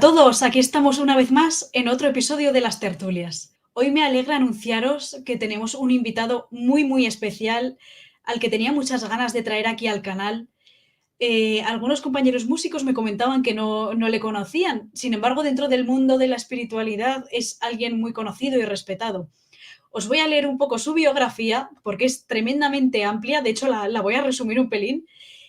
todos, aquí estamos una vez más en otro episodio de Las Tertulias. Hoy me alegra anunciaros que tenemos un invitado muy especial al que tenía muchas ganas de traer aquí al canal. Algunos compañeros músicos me comentaban que no le conocían, sin embargo, dentro del mundo de la espiritualidad es alguien muy conocido y respetado. Os voy a leer un poco su biografía porque es tremendamente amplia, de hecho la voy a resumir un pelín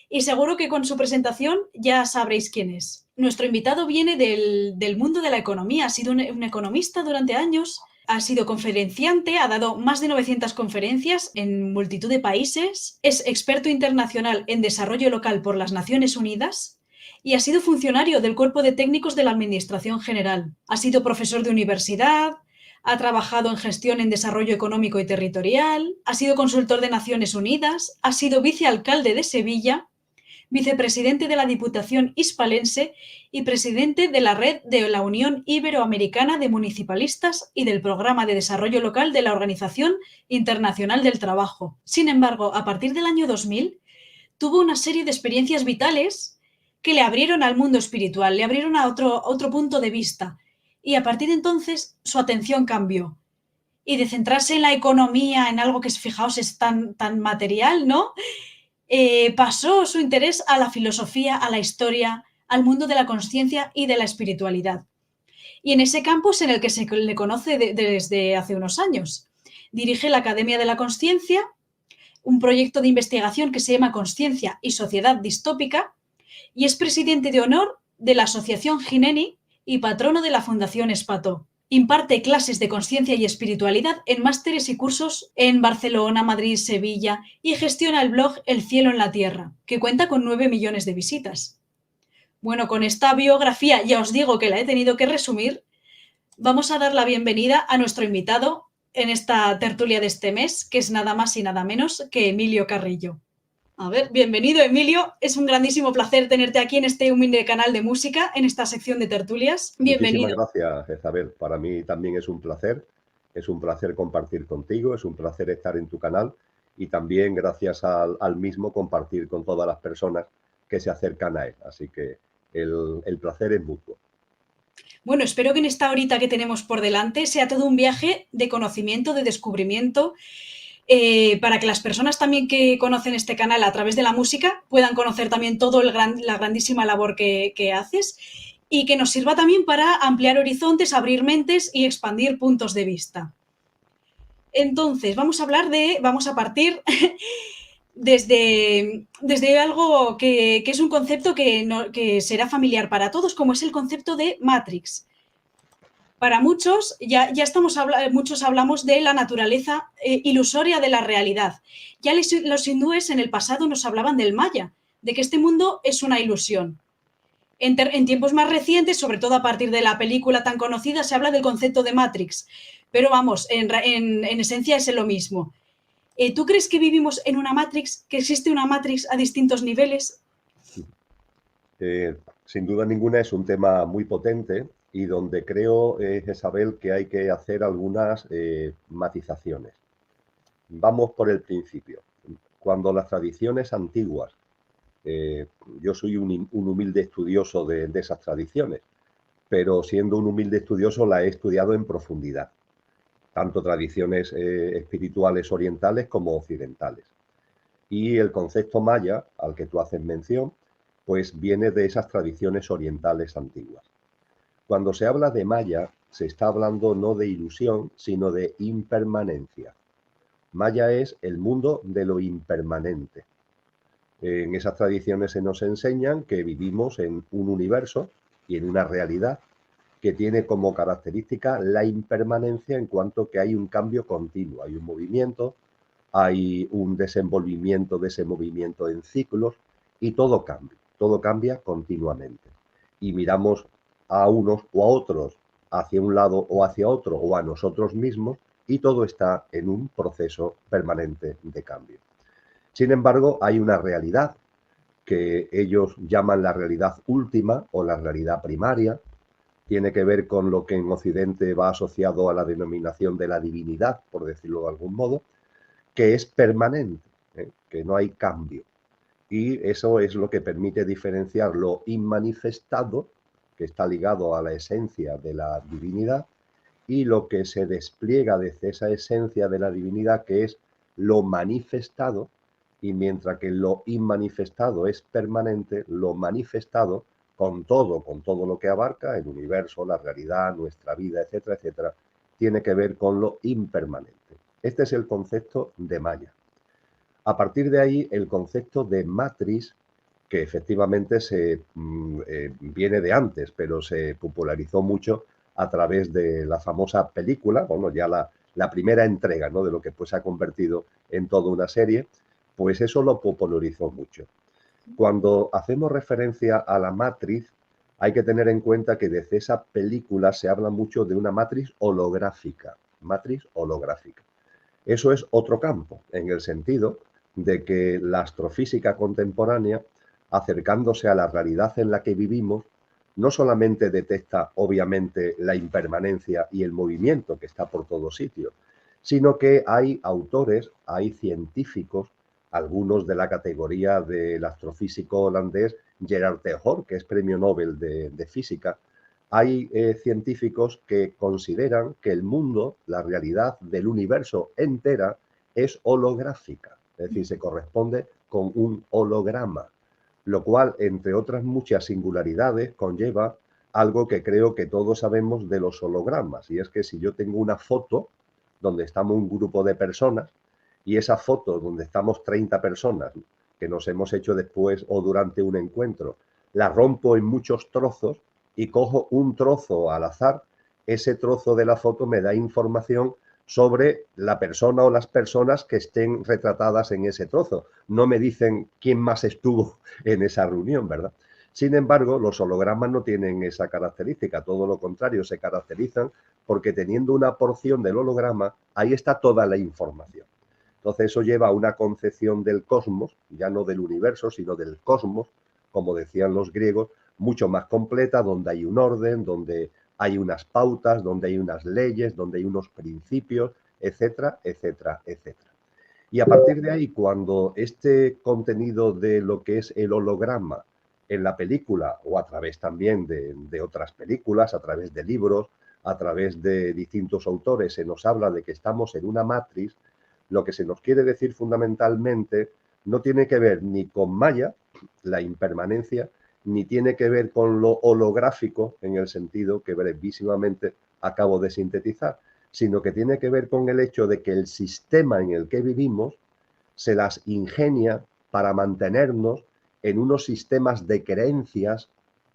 y seguro que con su presentación ya sabréis quién es. Nuestro invitado viene del mundo de la economía, ha sido un economista durante años, ha sido conferenciante, ha dado más de 900 conferencias en multitud de países, es experto internacional en desarrollo local por las Naciones Unidas y ha sido funcionario del Cuerpo de Técnicos de la Administración General. Ha sido profesor de universidad, ha trabajado en gestión en desarrollo económico y territorial, ha sido consultor de Naciones Unidas, ha sido vicealcalde de Sevilla, vicepresidente de la Diputación Hispalense y presidente de la red de la Unión Iberoamericana de Municipalistas y del Programa de Desarrollo Local de la Organización Internacional del Trabajo. Sin embargo, a partir del año 2000, tuvo una serie de experiencias vitales que le abrieron al mundo espiritual, le abrieron a otro punto de vista. Y a partir de entonces, su atención cambió. Y de centrarse en la economía, en algo que, fijaos, es tan material, ¿no? Pasó su interés a la filosofía, a la historia, al mundo de la conciencia y de la espiritualidad. Y en ese campo es en el que se le conoce desde hace unos años. Dirige la Academia de la Consciencia, un proyecto de investigación que se llama Consciencia y Sociedad Distópica, y es presidente de honor de la Asociación Gineni y patrono de la Fundación Espató. Imparte clases de conciencia y espiritualidad en másteres y cursos en Barcelona, Madrid, Sevilla y gestiona el blog El Cielo en la Tierra, que cuenta con 9 millones de visitas. Bueno, con esta biografía ya os digo que la he tenido que resumir. Vamos a dar la bienvenida a nuestro invitado en esta tertulia de este mes, que es nada más y nada menos que Emilio Carrillo. A ver, bienvenido Emilio, es un grandísimo placer tenerte aquí en este humilde canal de música, en esta sección de tertulias. Muchísimas Bienvenido. gracias, Isabel. Para mí también es un placer compartir contigo, es un placer estar en tu canal y también gracias al mismo compartir con todas las personas que se acercan a él. Así que el placer es mutuo. Bueno, espero que en esta horita que tenemos por delante sea todo un viaje de conocimiento, de descubrimiento, para que las personas también que conocen este canal a través de la música puedan conocer también toda la grandísima labor que haces y que nos sirva también para ampliar horizontes, abrir mentes y expandir puntos de vista. Entonces, vamos a partir desde algo que es un concepto que será familiar para todos, como es el concepto de Matrix. Para muchos, muchos hablamos de la naturaleza ilusoria de la realidad. Ya los hindúes en el pasado nos hablaban del Maya, de que este mundo es una ilusión. En tiempos más recientes, sobre todo a partir de la película tan conocida, se habla del concepto de Matrix. Pero vamos, en esencia es lo mismo. ¿Tú crees que vivimos en una Matrix, que existe una Matrix a distintos niveles? Sin duda ninguna es un tema muy potente y donde creo, Isabel, que hay que hacer algunas matizaciones. Vamos por el principio. Cuando las tradiciones antiguas, yo soy un humilde estudioso de esas tradiciones, pero siendo un humilde estudioso la he estudiado en profundidad, tanto tradiciones espirituales orientales como occidentales. Y el concepto maya, al que tú haces mención, pues viene de esas tradiciones orientales antiguas. Cuando se habla de maya, se está hablando no de ilusión, sino de impermanencia. Maya es el mundo de lo impermanente. En esas tradiciones se nos enseñan que vivimos en un universo y en una realidad que tiene como característica la impermanencia en cuanto que hay un cambio continuo, hay un movimiento, hay un desenvolvimiento de ese movimiento en ciclos y todo cambia continuamente. Y miramos a unos o a otros hacia un lado o hacia otro o a nosotros mismos y todo está en un proceso permanente de cambio. Sin embargo, hay una realidad que ellos llaman la realidad última o la realidad primaria. Tiene que ver con lo que en Occidente va asociado a la denominación de la divinidad, por decirlo de algún modo, que es permanente, que no hay cambio. Y eso es lo que permite diferenciar lo inmanifestado que está ligado a la esencia de la divinidad, y lo que se despliega desde esa esencia de la divinidad, que es lo manifestado, y mientras que lo inmanifestado es permanente, lo manifestado, con todo lo que abarca el universo, la realidad, nuestra vida, etcétera, etcétera, tiene que ver con lo impermanente. Este es el concepto de Maya. A partir de ahí, el concepto de matriz, que efectivamente viene de antes, pero se popularizó mucho a través de la famosa película, bueno, ya la primera entrega, ¿no?, de lo que pues se ha convertido en toda una serie, pues eso lo popularizó mucho. Cuando hacemos referencia a la matriz, hay que tener en cuenta que desde esa película se habla mucho de una matriz holográfica. Matriz holográfica. Eso es otro campo, en el sentido de que la astrofísica contemporánea, acercándose a la realidad en la que vivimos, no solamente detecta, obviamente, la impermanencia y el movimiento que está por todos sitios, sino que hay autores, hay científicos, algunos de la categoría del astrofísico holandés Gerard Teylor, que es premio Nobel de física. Hay científicos que consideran que el mundo, la realidad del universo entera, es holográfica, es decir, se corresponde con un holograma, lo cual, entre otras muchas singularidades, conlleva algo que creo que todos sabemos de los hologramas, y es que si yo tengo una foto donde estamos un grupo de personas, y esa foto donde estamos 30 personas que nos hemos hecho después o durante un encuentro, la rompo en muchos trozos y cojo un trozo al azar, ese trozo de la foto me da información sobre la persona o las personas que estén retratadas en ese trozo. No me dicen quién más estuvo en esa reunión, ¿verdad? Sin embargo, los hologramas no tienen esa característica, todo lo contrario, se caracterizan porque teniendo una porción del holograma, ahí está toda la información. Entonces eso lleva a una concepción del cosmos, ya no del universo, sino del cosmos, como decían los griegos, mucho más completa, donde hay un orden, donde hay unas pautas, donde hay unas leyes, donde hay unos principios, etcétera, etcétera, etcétera. Y a partir de ahí, cuando este contenido de lo que es el holograma en la película, o a través también de otras películas, a través de libros, a través de distintos autores, se nos habla de que estamos en una matriz, lo que se nos quiere decir fundamentalmente no tiene que ver ni con Maya, la impermanencia, ni tiene que ver con lo holográfico en el sentido que brevísimamente acabo de sintetizar, sino que tiene que ver con el hecho de que el sistema en el que vivimos se las ingenia para mantenernos en unos sistemas de creencias,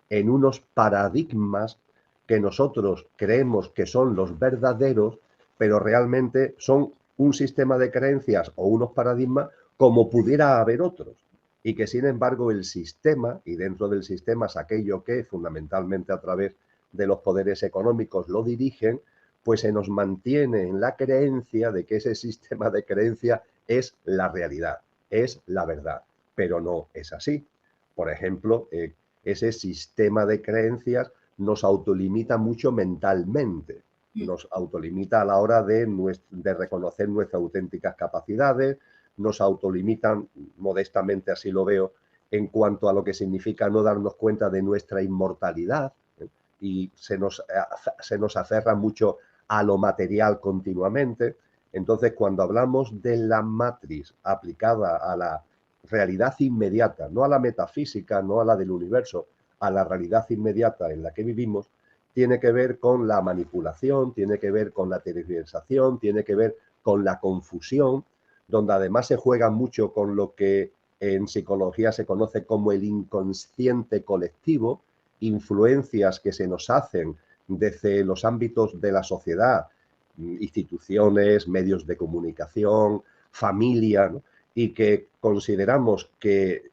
en unos paradigmas que nosotros creemos que son los verdaderos, pero realmente son un sistema de creencias o unos paradigmas como pudiera haber otros, y que sin embargo el sistema, y dentro del sistema es aquello que fundamentalmente a través de los poderes económicos lo dirigen, pues se nos mantiene en la creencia de que ese sistema de creencia es la realidad, es la verdad, pero no es así. Por ejemplo, ese sistema de creencias nos autolimita mucho mentalmente, nos autolimita a la hora de reconocer nuestras auténticas capacidades, nos autolimitan, modestamente así lo veo, en cuanto a lo que significa no darnos cuenta de nuestra inmortalidad, y se nos aferra mucho a lo material continuamente. Entonces, cuando hablamos de la matriz aplicada a la realidad inmediata, no a la metafísica, no a la del universo, a la realidad inmediata en la que vivimos, tiene que ver con la manipulación, tiene que ver con la tergiversación, tiene que ver con la confusión, donde además se juega mucho con lo que en psicología se conoce como el inconsciente colectivo, influencias que se nos hacen desde los ámbitos de la sociedad, instituciones, medios de comunicación, familia, ¿no?, y que consideramos que,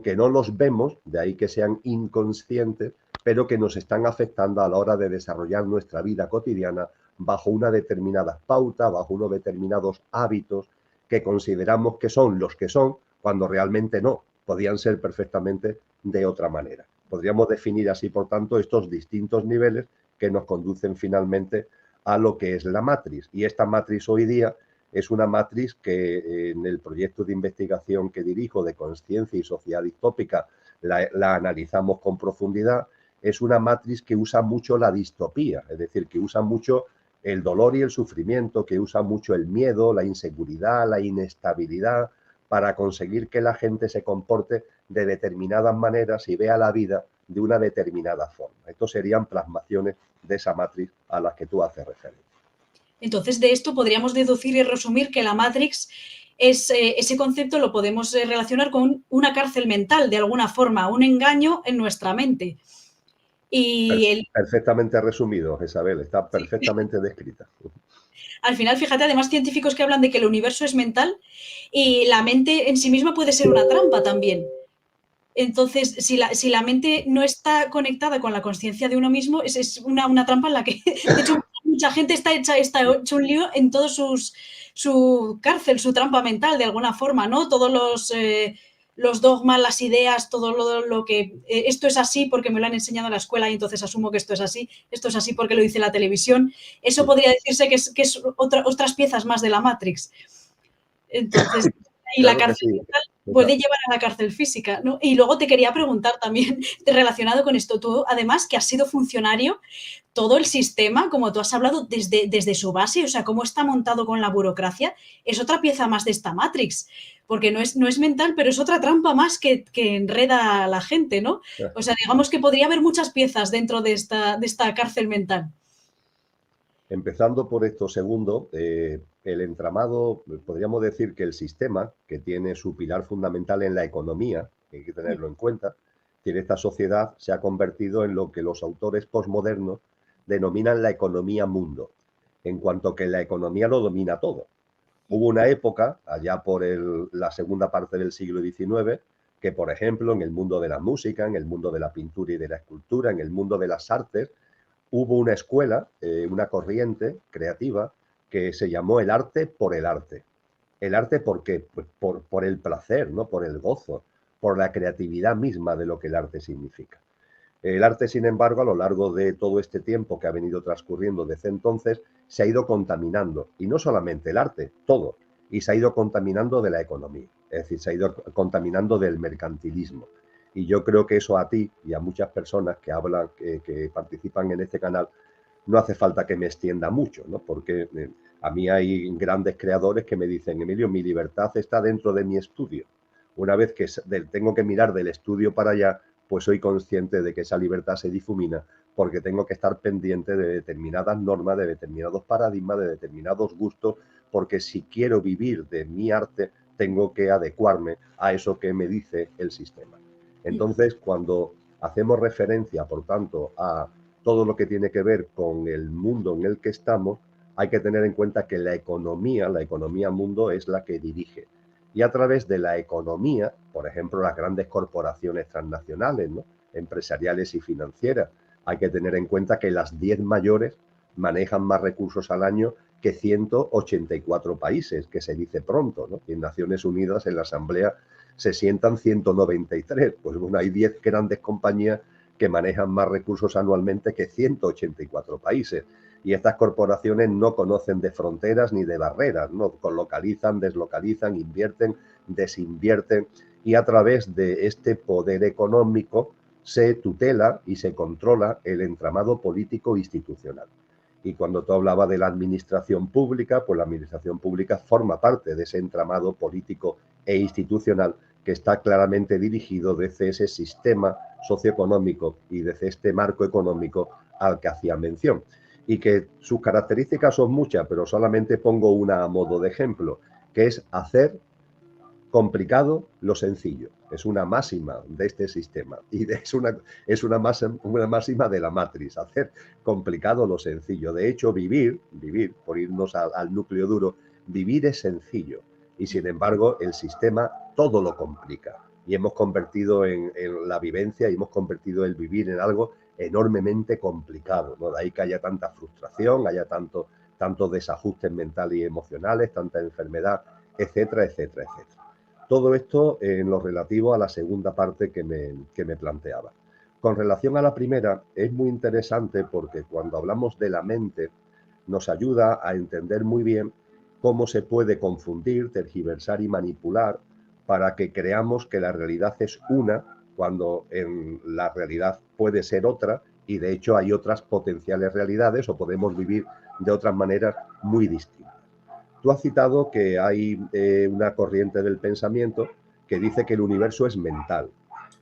que no los vemos, de ahí que sean inconscientes, pero que nos están afectando a la hora de desarrollar nuestra vida cotidiana bajo una determinada pauta, bajo unos determinados hábitos que consideramos que son los que son, cuando realmente no, podían ser perfectamente de otra manera. Podríamos definir así, por tanto, estos distintos niveles que nos conducen finalmente a lo que es la matriz. Y esta matriz hoy día es una matriz que en el proyecto de investigación que dirijo de conciencia y sociedad distópica la analizamos con profundidad. es una Matrix que usa mucho la distopía, es decir, que usa mucho el dolor y el sufrimiento, que usa mucho el miedo, la inseguridad, la inestabilidad, para conseguir que la gente se comporte de determinadas maneras y vea la vida de una determinada forma. Estos serían plasmaciones de esa Matrix a las que tú haces referencia. Entonces, de esto podríamos deducir y resumir que la Matrix es, ese concepto lo podemos relacionar con una cárcel mental, de alguna forma, un engaño en nuestra mente. Y Perfectamente resumido, Isabel, está sí, perfectamente descrita. al final, fíjate, además científicos que hablan de que el universo es mental y la mente en sí misma puede ser una trampa también. Entonces, si la mente no está conectada con la conciencia de uno mismo, es una trampa en la que, de hecho, mucha gente está hecho un lío en todo su cárcel, su trampa mental, de alguna forma, ¿no? Todos los dogmas, las ideas, todo lo que esto es así porque me lo han enseñado en la escuela y entonces asumo que esto es así porque lo dice la televisión. Eso podría decirse que es otras piezas más de la Matrix. Entonces, y la Claro que cárcel sí. mental puede llevar a la cárcel física, ¿no? Y luego te quería preguntar también, relacionado con esto, tú, además, que has sido funcionario, todo el sistema, como tú has hablado, desde su base, o sea, cómo está montado con la burocracia, es otra pieza más de esta Matrix, porque no es mental, pero es otra trampa más que enreda a la gente, ¿no? O sea, digamos que podría haber muchas piezas dentro de esta cárcel mental. Empezando por esto segundo, el entramado, podríamos decir que el sistema, que tiene su pilar fundamental en la economía, que hay que tenerlo en cuenta, que esta sociedad se ha convertido en lo que los autores posmodernos denominan la economía mundo, en cuanto que la economía lo domina todo. Hubo una época, allá por la segunda parte del siglo XIX, que por ejemplo en el mundo de la música, en el mundo de la pintura y de la escultura, en el mundo de las artes, hubo una escuela, una corriente creativa que se llamó el arte por el arte. ¿El arte por qué? Pues por el placer, ¿no? Por el gozo, por la creatividad misma de lo que el arte significa. El arte, sin embargo, a lo largo de todo este tiempo que ha venido transcurriendo desde entonces, se ha ido contaminando. Y no solamente el arte, todo. Y se ha ido contaminando de la economía. Es decir, se ha ido contaminando del mercantilismo. Y yo creo que eso a ti y a muchas personas que hablan, que participan en este canal, no hace falta que me extienda mucho, ¿no? Porque a mí hay grandes creadores que me dicen, Emilio, mi libertad está dentro de mi estudio. Una vez que tengo que mirar del estudio para allá, pues soy consciente de que esa libertad se difumina porque tengo que estar pendiente de determinadas normas, de determinados paradigmas, de determinados gustos, porque si quiero vivir de mi arte, tengo que adecuarme a eso que me dice el sistema. Entonces, cuando hacemos referencia, por tanto, a todo lo que tiene que ver con el mundo en el que estamos, hay que tener en cuenta que la economía mundo es la que dirige. Y a través de la economía, por ejemplo, las grandes corporaciones transnacionales, ¿no? Empresariales y financieras, hay que tener en cuenta que las 10 mayores manejan más recursos al año que 184 países, que se dice pronto, ¿no? Y en Naciones Unidas, en la Asamblea, se sientan 193. Pues bueno, hay 10 grandes compañías que manejan más recursos anualmente que 184 países. Y estas corporaciones no conocen de fronteras ni de barreras, ¿no? Localizan, deslocalizan, invierten, desinvierten, y a través de este poder económico se tutela y se controla el entramado político institucional. Y cuando tú hablabas de la administración pública, pues la administración pública forma parte de ese entramado político e institucional que está claramente dirigido desde ese sistema socioeconómico y desde este marco económico al que hacía mención. Y que sus características son muchas, pero solamente pongo una a modo de ejemplo, que es hacer complicado lo sencillo. Es una máxima de este sistema y es una máxima de la Matrix, hacer complicado lo sencillo. De hecho, vivir, por irnos al núcleo duro, vivir es sencillo y sin embargo el sistema todo lo complica y hemos convertido en la vivencia y hemos convertido el vivir en algo enormemente complicado, ¿no? De ahí que haya tanta frustración, haya tantos desajustes mentales y emocionales, tanta enfermedad, etcétera, etcétera, etcétera. Todo esto en lo relativo a la segunda parte que me planteaba. Con relación a la primera, es muy interesante porque cuando hablamos de la mente, nos ayuda a entender muy bien cómo se puede confundir, tergiversar y manipular para que creamos que la realidad es una, cuando en la realidad puede ser otra y de hecho hay otras potenciales realidades o podemos vivir de otras maneras muy distintas. Tú has citado que hay una corriente del pensamiento que dice que el universo es mental.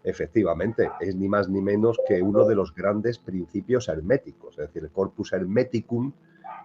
Efectivamente, es ni más ni menos que uno de los grandes principios herméticos, es decir, el corpus hermeticum,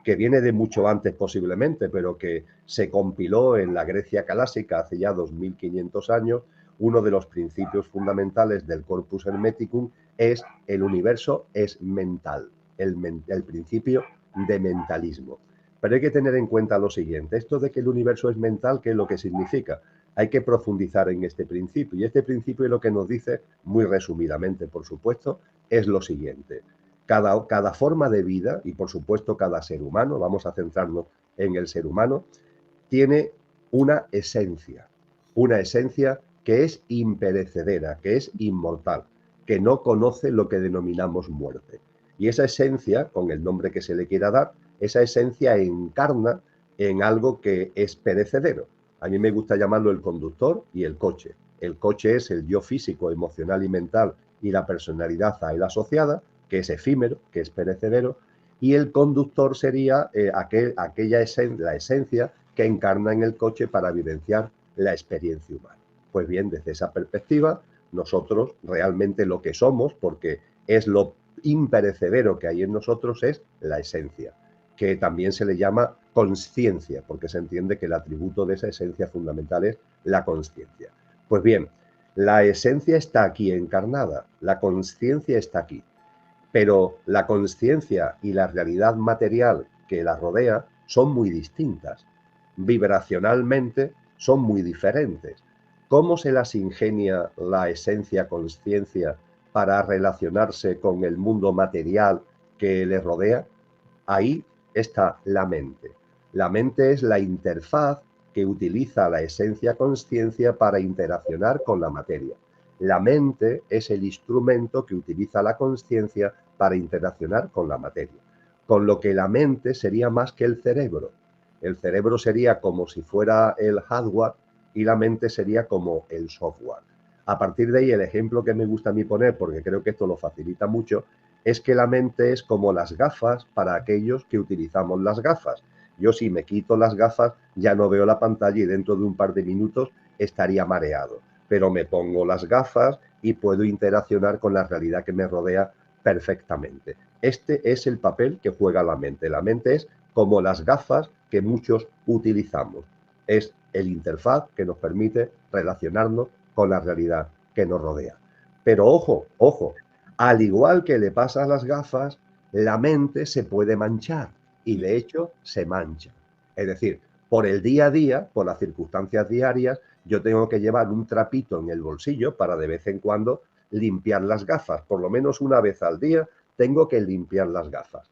que viene de mucho antes posiblemente, pero que se compiló en la Grecia clásica hace ya 2500 años. Uno de los principios fundamentales del corpus hermeticum es el universo es mental, el principio de mentalismo. Pero hay que tener en cuenta lo siguiente, esto de que el universo es mental, ¿qué es lo que significa? Hay que profundizar en este principio y este principio lo que nos dice, muy resumidamente por supuesto, es lo siguiente. Cada forma de vida y por supuesto cada ser humano, vamos a centrarnos en el ser humano, tiene una esencia que es imperecedera, que es inmortal, que no conoce lo que denominamos muerte. Y esa esencia, con el nombre que se le quiera dar, esa esencia encarna en algo que es perecedero. A mí me gusta llamarlo el conductor y el coche. El coche es el yo físico, emocional y mental y la personalidad a él asociada, que es efímero, que es perecedero, y el conductor sería la esencia que encarna en el coche para vivenciar la experiencia humana. Pues bien, desde esa perspectiva, nosotros realmente lo que somos, porque es lo imperecedero que hay en nosotros, es la esencia, que también se le llama consciencia, porque se entiende que el atributo de esa esencia fundamental es la consciencia. Pues bien, la esencia está aquí encarnada, la consciencia está aquí, pero la consciencia y la realidad material que la rodea son muy distintas. Vibracionalmente son muy diferentes. ¿Cómo se las ingenia la esencia consciencia para relacionarse con el mundo material que le rodea? Ahí está la mente. La mente es la interfaz que utiliza la esencia consciencia para interaccionar con la materia. La mente es el instrumento que utiliza la consciencia para interaccionar con la materia. Con lo que la mente sería más que el cerebro. El cerebro sería como si fuera el hardware y la mente sería como el software. A partir de ahí, el ejemplo que me gusta a mí poner, porque creo que esto lo facilita mucho, es que la mente es como las gafas para aquellos que utilizamos las gafas. Yo si me quito las gafas ya no veo la pantalla y dentro de un par de minutos estaría mareado. Pero me pongo las gafas y puedo interaccionar con la realidad que me rodea perfectamente. Este es el papel que juega la mente. La mente es como las gafas que muchos utilizamos. Es el interfaz que nos permite relacionarnos con la realidad que nos rodea. Pero ojo, ojo, al igual que le pasa a las gafas, la mente se puede manchar y de hecho se mancha. Es decir, por el día a día, por las circunstancias diarias, yo tengo que llevar un trapito en el bolsillo para de vez en cuando limpiar las gafas. Por lo menos una vez al día tengo que limpiar las gafas.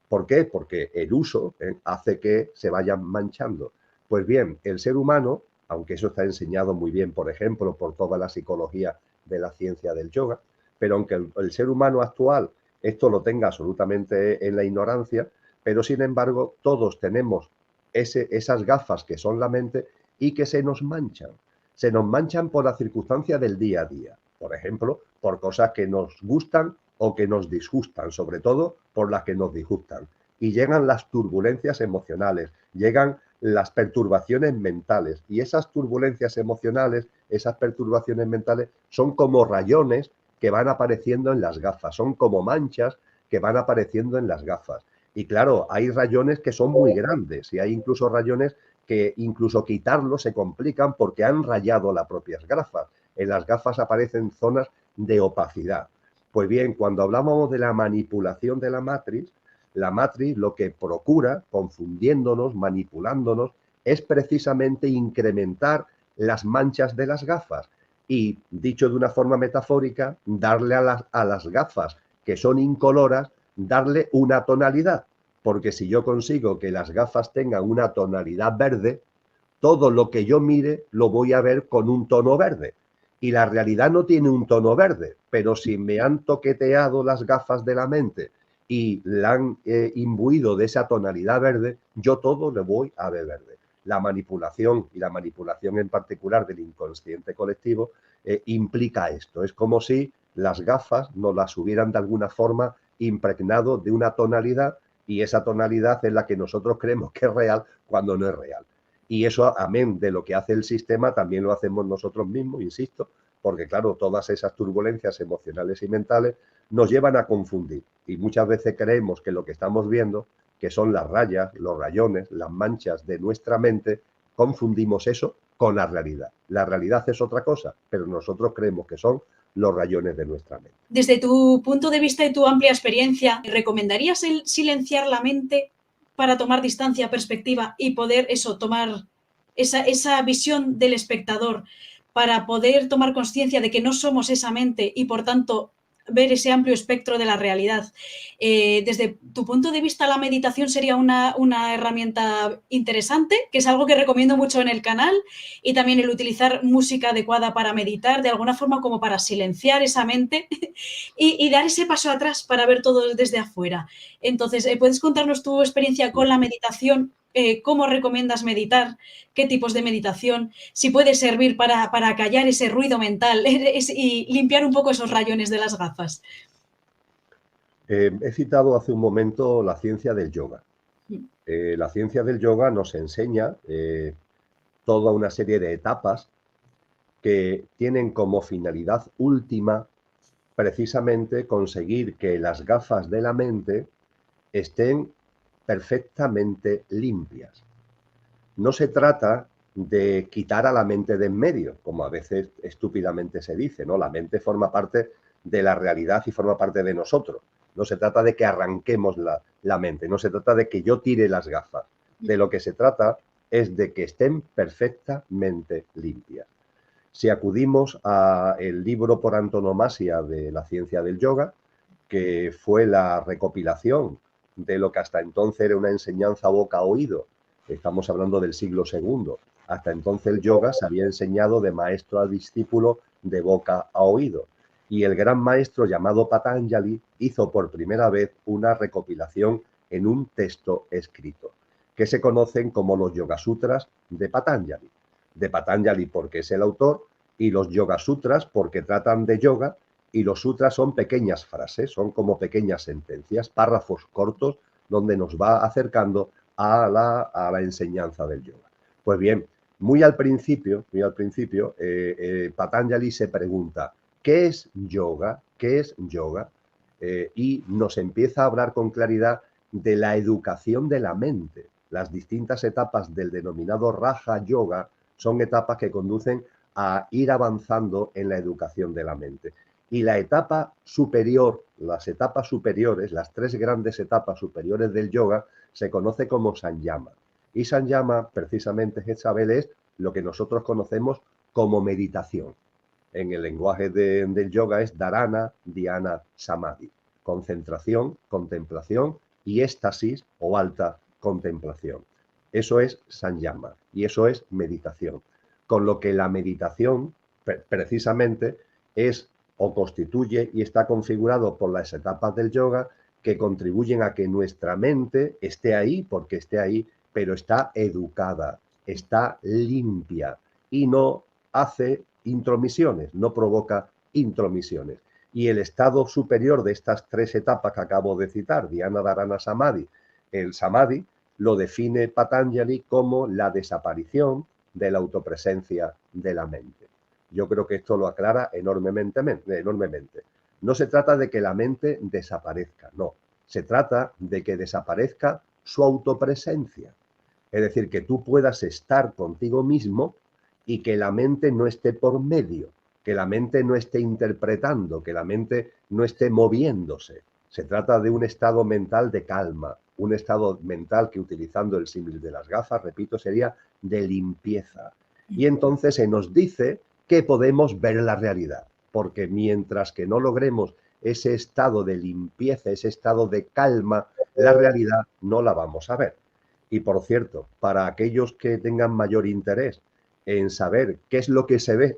¿Por qué? Porque el uso hace que se vayan manchando. Pues bien, el ser humano, aunque eso está enseñado muy bien, por ejemplo, por toda la psicología de la ciencia del yoga, pero aunque el ser humano actual esto lo tenga absolutamente en la ignorancia, pero sin embargo todos tenemos esas gafas que son la mente y que se nos manchan. Se nos manchan por la circunstancia del día a día. Por ejemplo, por cosas que nos gustan o que nos disgustan, sobre todo por las que nos disgustan. Y llegan las turbulencias emocionales, llegan las perturbaciones mentales. Y esas turbulencias emocionales, esas perturbaciones mentales, son como rayones que van apareciendo en las gafas, son como manchas que van apareciendo en las gafas. Y claro, hay rayones que son muy grandes y hay incluso rayones que incluso quitarlos se complican porque han rayado las propias gafas. En las gafas aparecen zonas de opacidad. Pues bien, cuando hablábamos de la manipulación de la matriz lo que procura, confundiéndonos, manipulándonos, es precisamente incrementar las manchas de las gafas y, dicho de una forma metafórica, darle a las gafas que son incoloras, darle una tonalidad. Porque si yo consigo que las gafas tengan una tonalidad verde, todo lo que yo mire lo voy a ver con un tono verde. Y la realidad no tiene un tono verde, pero si me han toqueteado las gafas de la mente y la han imbuido de esa tonalidad verde, yo todo le voy a ver verde. La manipulación y la manipulación en particular del inconsciente colectivo implica esto. Es como si las gafas nos las hubieran de alguna forma impregnado de una tonalidad, y esa tonalidad es la que nosotros creemos que es real cuando no es real. Y eso, amén de lo que hace el sistema, también lo hacemos nosotros mismos, insisto, porque claro, todas esas turbulencias emocionales y mentales nos llevan a confundir. Y muchas veces creemos que lo que estamos viendo, que son las rayas, los rayones, las manchas de nuestra mente, confundimos eso con la realidad. La realidad es otra cosa, pero nosotros creemos que son los rayones de nuestra mente. Desde tu punto de vista y tu amplia experiencia, ¿recomendarías el silenciar la mente para tomar distancia, perspectiva y poder tomar esa visión del espectador para poder tomar conciencia de que no somos esa mente y por tanto ver ese amplio espectro de la realidad? Desde tu punto de vista, la meditación sería una herramienta interesante, que es algo que recomiendo mucho en el canal, y también el utilizar música adecuada para meditar, de alguna forma como para silenciar esa mente y dar ese paso atrás para ver todo desde afuera. Entonces, ¿puedes contarnos tu experiencia con la meditación? ¿Cómo recomiendas meditar? ¿Qué tipos de meditación? Si puede servir para callar ese ruido mental y limpiar un poco esos rayones de las gafas. He citado hace un momento la ciencia del yoga. Mm. La ciencia del yoga nos enseña toda una serie de etapas que tienen como finalidad última precisamente conseguir que las gafas de la mente estén perfectamente limpias. No se trata de quitar a la mente de en medio, como a veces estúpidamente se dice, ¿no? La mente forma parte de la realidad y forma parte de nosotros. No se trata de que arranquemos la mente, no se trata de que yo tire las gafas. De lo que se trata es de que estén perfectamente limpias. Si acudimos al libro por antonomasia de la ciencia del yoga, que fue la recopilación de lo que hasta entonces era una enseñanza boca a oído, estamos hablando del siglo II, hasta entonces el yoga se había enseñado de maestro a discípulo de boca a oído. Y el gran maestro llamado Patanjali hizo por primera vez una recopilación en un texto escrito, que se conocen como los Yoga Sutras de Patanjali. De Patanjali porque es el autor, y los Yoga Sutras porque tratan de yoga, y los sutras son pequeñas frases, son como pequeñas sentencias, párrafos cortos, donde nos va acercando a la enseñanza del yoga. Pues bien, muy al principio, Patanjali se pregunta, ¿qué es yoga? ¿Qué es yoga? Y nos empieza a hablar con claridad de la educación de la mente. Las distintas etapas del denominado Raja Yoga son etapas que conducen a ir avanzando en la educación de la mente. Y la etapa superior, las etapas superiores, las tres grandes etapas superiores del yoga, se conoce como Sanyama. Y Sanyama, precisamente, Isabel, es lo que nosotros conocemos como meditación. En el lenguaje del yoga es Dharana, Dhyana, Samadhi. Concentración, contemplación y éxtasis o alta contemplación. Eso es Sanyama y eso es meditación. Con lo que la meditación, precisamente, es o constituye y está configurado por las etapas del yoga que contribuyen a que nuestra mente esté ahí, porque esté ahí, pero está educada, está limpia y no hace intromisiones, no provoca intromisiones. Y el estado superior de estas tres etapas que acabo de citar, Dhyana, Dharana, Samadhi, el Samadhi lo define Patanjali como la desaparición de la autopresencia de la mente. Yo creo que esto lo aclara enormemente. No se trata de que la mente desaparezca, no. Se trata de que desaparezca su autopresencia. Es decir, que tú puedas estar contigo mismo y que la mente no esté por medio, que la mente no esté interpretando, que la mente no esté moviéndose. Se trata de un estado mental de calma, un estado mental que, utilizando el símil de las gafas, repito, sería de limpieza. Y entonces se nos dice que podemos ver la realidad, porque mientras que no logremos ese estado de limpieza, ese estado de calma, la realidad no la vamos a ver. Y por cierto, para aquellos que tengan mayor interés en saber qué es lo que se ve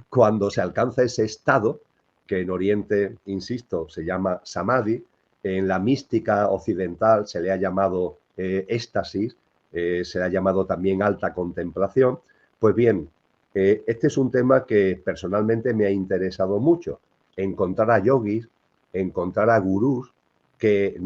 cuando se alcanza ese estado, que en Oriente, insisto, se llama Samadhi, en la mística occidental se le ha llamado éxtasis, se le ha llamado también alta contemplación. Pues bien, este es un tema que personalmente me ha interesado mucho. encontrar a yogis, encontrar a gurús que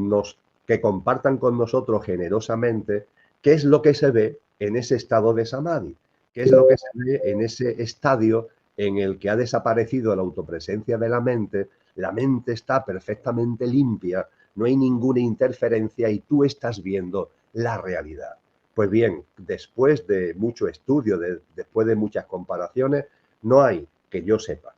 compartan con nosotros generosamente qué es lo que se ve en ese estado de samadhi, qué es lo que se ve en ese estadio en el que ha desaparecido la autopresencia de la mente está perfectamente limpia, no hay ninguna interferencia y tú estás viendo la realidad. Pues bien, después de mucho estudio, después de muchas comparaciones, no hay que yo sepa,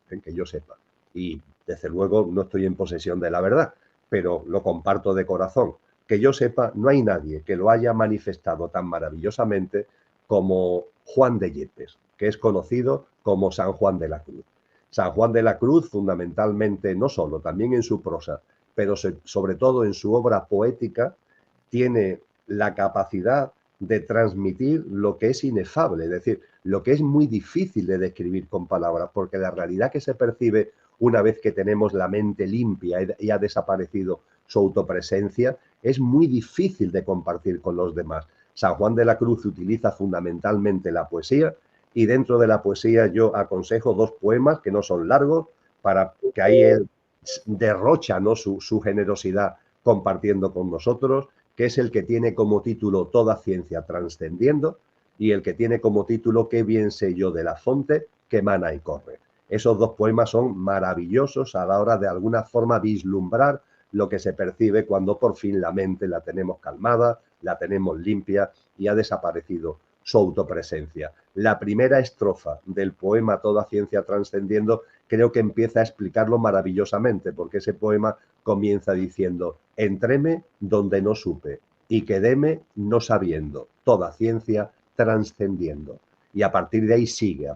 y desde luego no estoy en posesión de la verdad, pero lo comparto de corazón, que yo sepa, no hay nadie que lo haya manifestado tan maravillosamente como Juan de Yepes, que es conocido como San Juan de la Cruz. San Juan de la Cruz, fundamentalmente, no solo, también en su prosa, pero sobre todo en su obra poética, tiene la capacidad de transmitir lo que es inefable, es decir, lo que es muy difícil de describir con palabras, porque la realidad que se percibe una vez que tenemos la mente limpia y ha desaparecido su autopresencia, es muy difícil de compartir con los demás. San Juan de la Cruz utiliza fundamentalmente la poesía y dentro de la poesía yo aconsejo dos poemas que no son largos, para que ahí él derrocha, ¿no?, su generosidad compartiendo con nosotros, que es el que tiene como título Toda ciencia trascendiendo y el que tiene como título Qué bien sé yo de la fonte que emana y corre. Esos dos poemas son maravillosos a la hora de alguna forma vislumbrar lo que se percibe cuando por fin la mente la tenemos calmada, la tenemos limpia y ha desaparecido su autopresencia. La primera estrofa del poema Toda ciencia trascendiendo creo que empieza a explicarlo maravillosamente, porque ese poema comienza diciendo: entréme donde no supe y quedéme no sabiendo, toda ciencia trascendiendo. Y a partir de ahí sigue,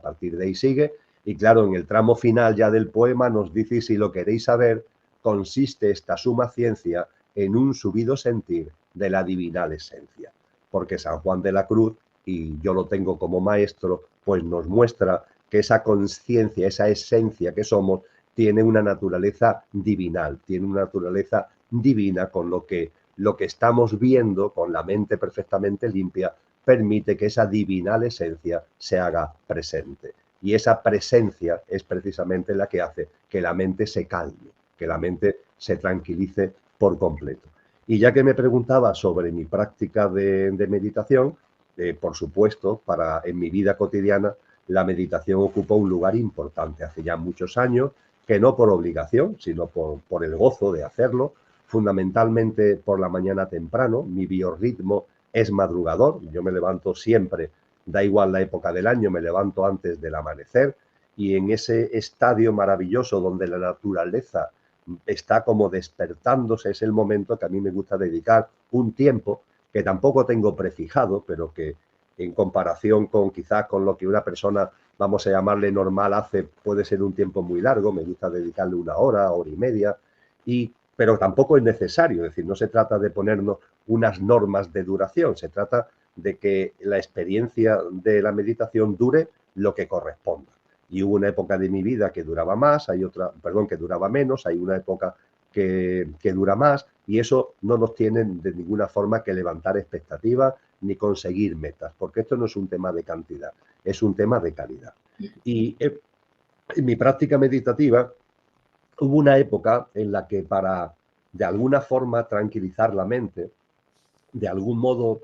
y claro, en el tramo final ya del poema nos dice: si lo queréis saber, consiste esta suma ciencia en un subido sentir de la divinal esencia. Porque San Juan de la Cruz, y yo lo tengo como maestro, pues nos muestra que esa conciencia, esa esencia que somos, tiene una naturaleza divinal, tiene una naturaleza divina, con lo que estamos viendo con la mente perfectamente limpia permite que esa divinal esencia se haga presente. Y esa presencia es precisamente la que hace que la mente se calme, que la mente se tranquilice por completo. Y ya que me preguntaba sobre mi práctica de meditación, por supuesto, en mi vida cotidiana, la meditación ocupa un lugar importante hace ya muchos años, que no por obligación, sino por el gozo de hacerlo, fundamentalmente por la mañana temprano. Mi biorritmo es madrugador, yo me levanto siempre, da igual la época del año, me levanto antes del amanecer, y en ese estadio maravilloso donde la naturaleza está como despertándose, es el momento que a mí me gusta dedicar un tiempo que tampoco tengo prefijado, pero que en comparación con quizás con lo que una persona, vamos a llamarle normal, hace, puede ser un tiempo muy largo. Me gusta dedicarle una hora y media, pero tampoco es necesario, es decir, no se trata de ponernos unas normas de duración, se trata de que la experiencia de la meditación dure lo que corresponda. Y hubo una época de mi vida que duraba más, que duraba menos, hay una época que dura más, y eso no nos tiene de ninguna forma que levantar expectativas ni conseguir metas, porque esto no es un tema de cantidad, es un tema de calidad. Y en mi práctica meditativa hubo una época en la que, para de alguna forma tranquilizar la mente, de algún modo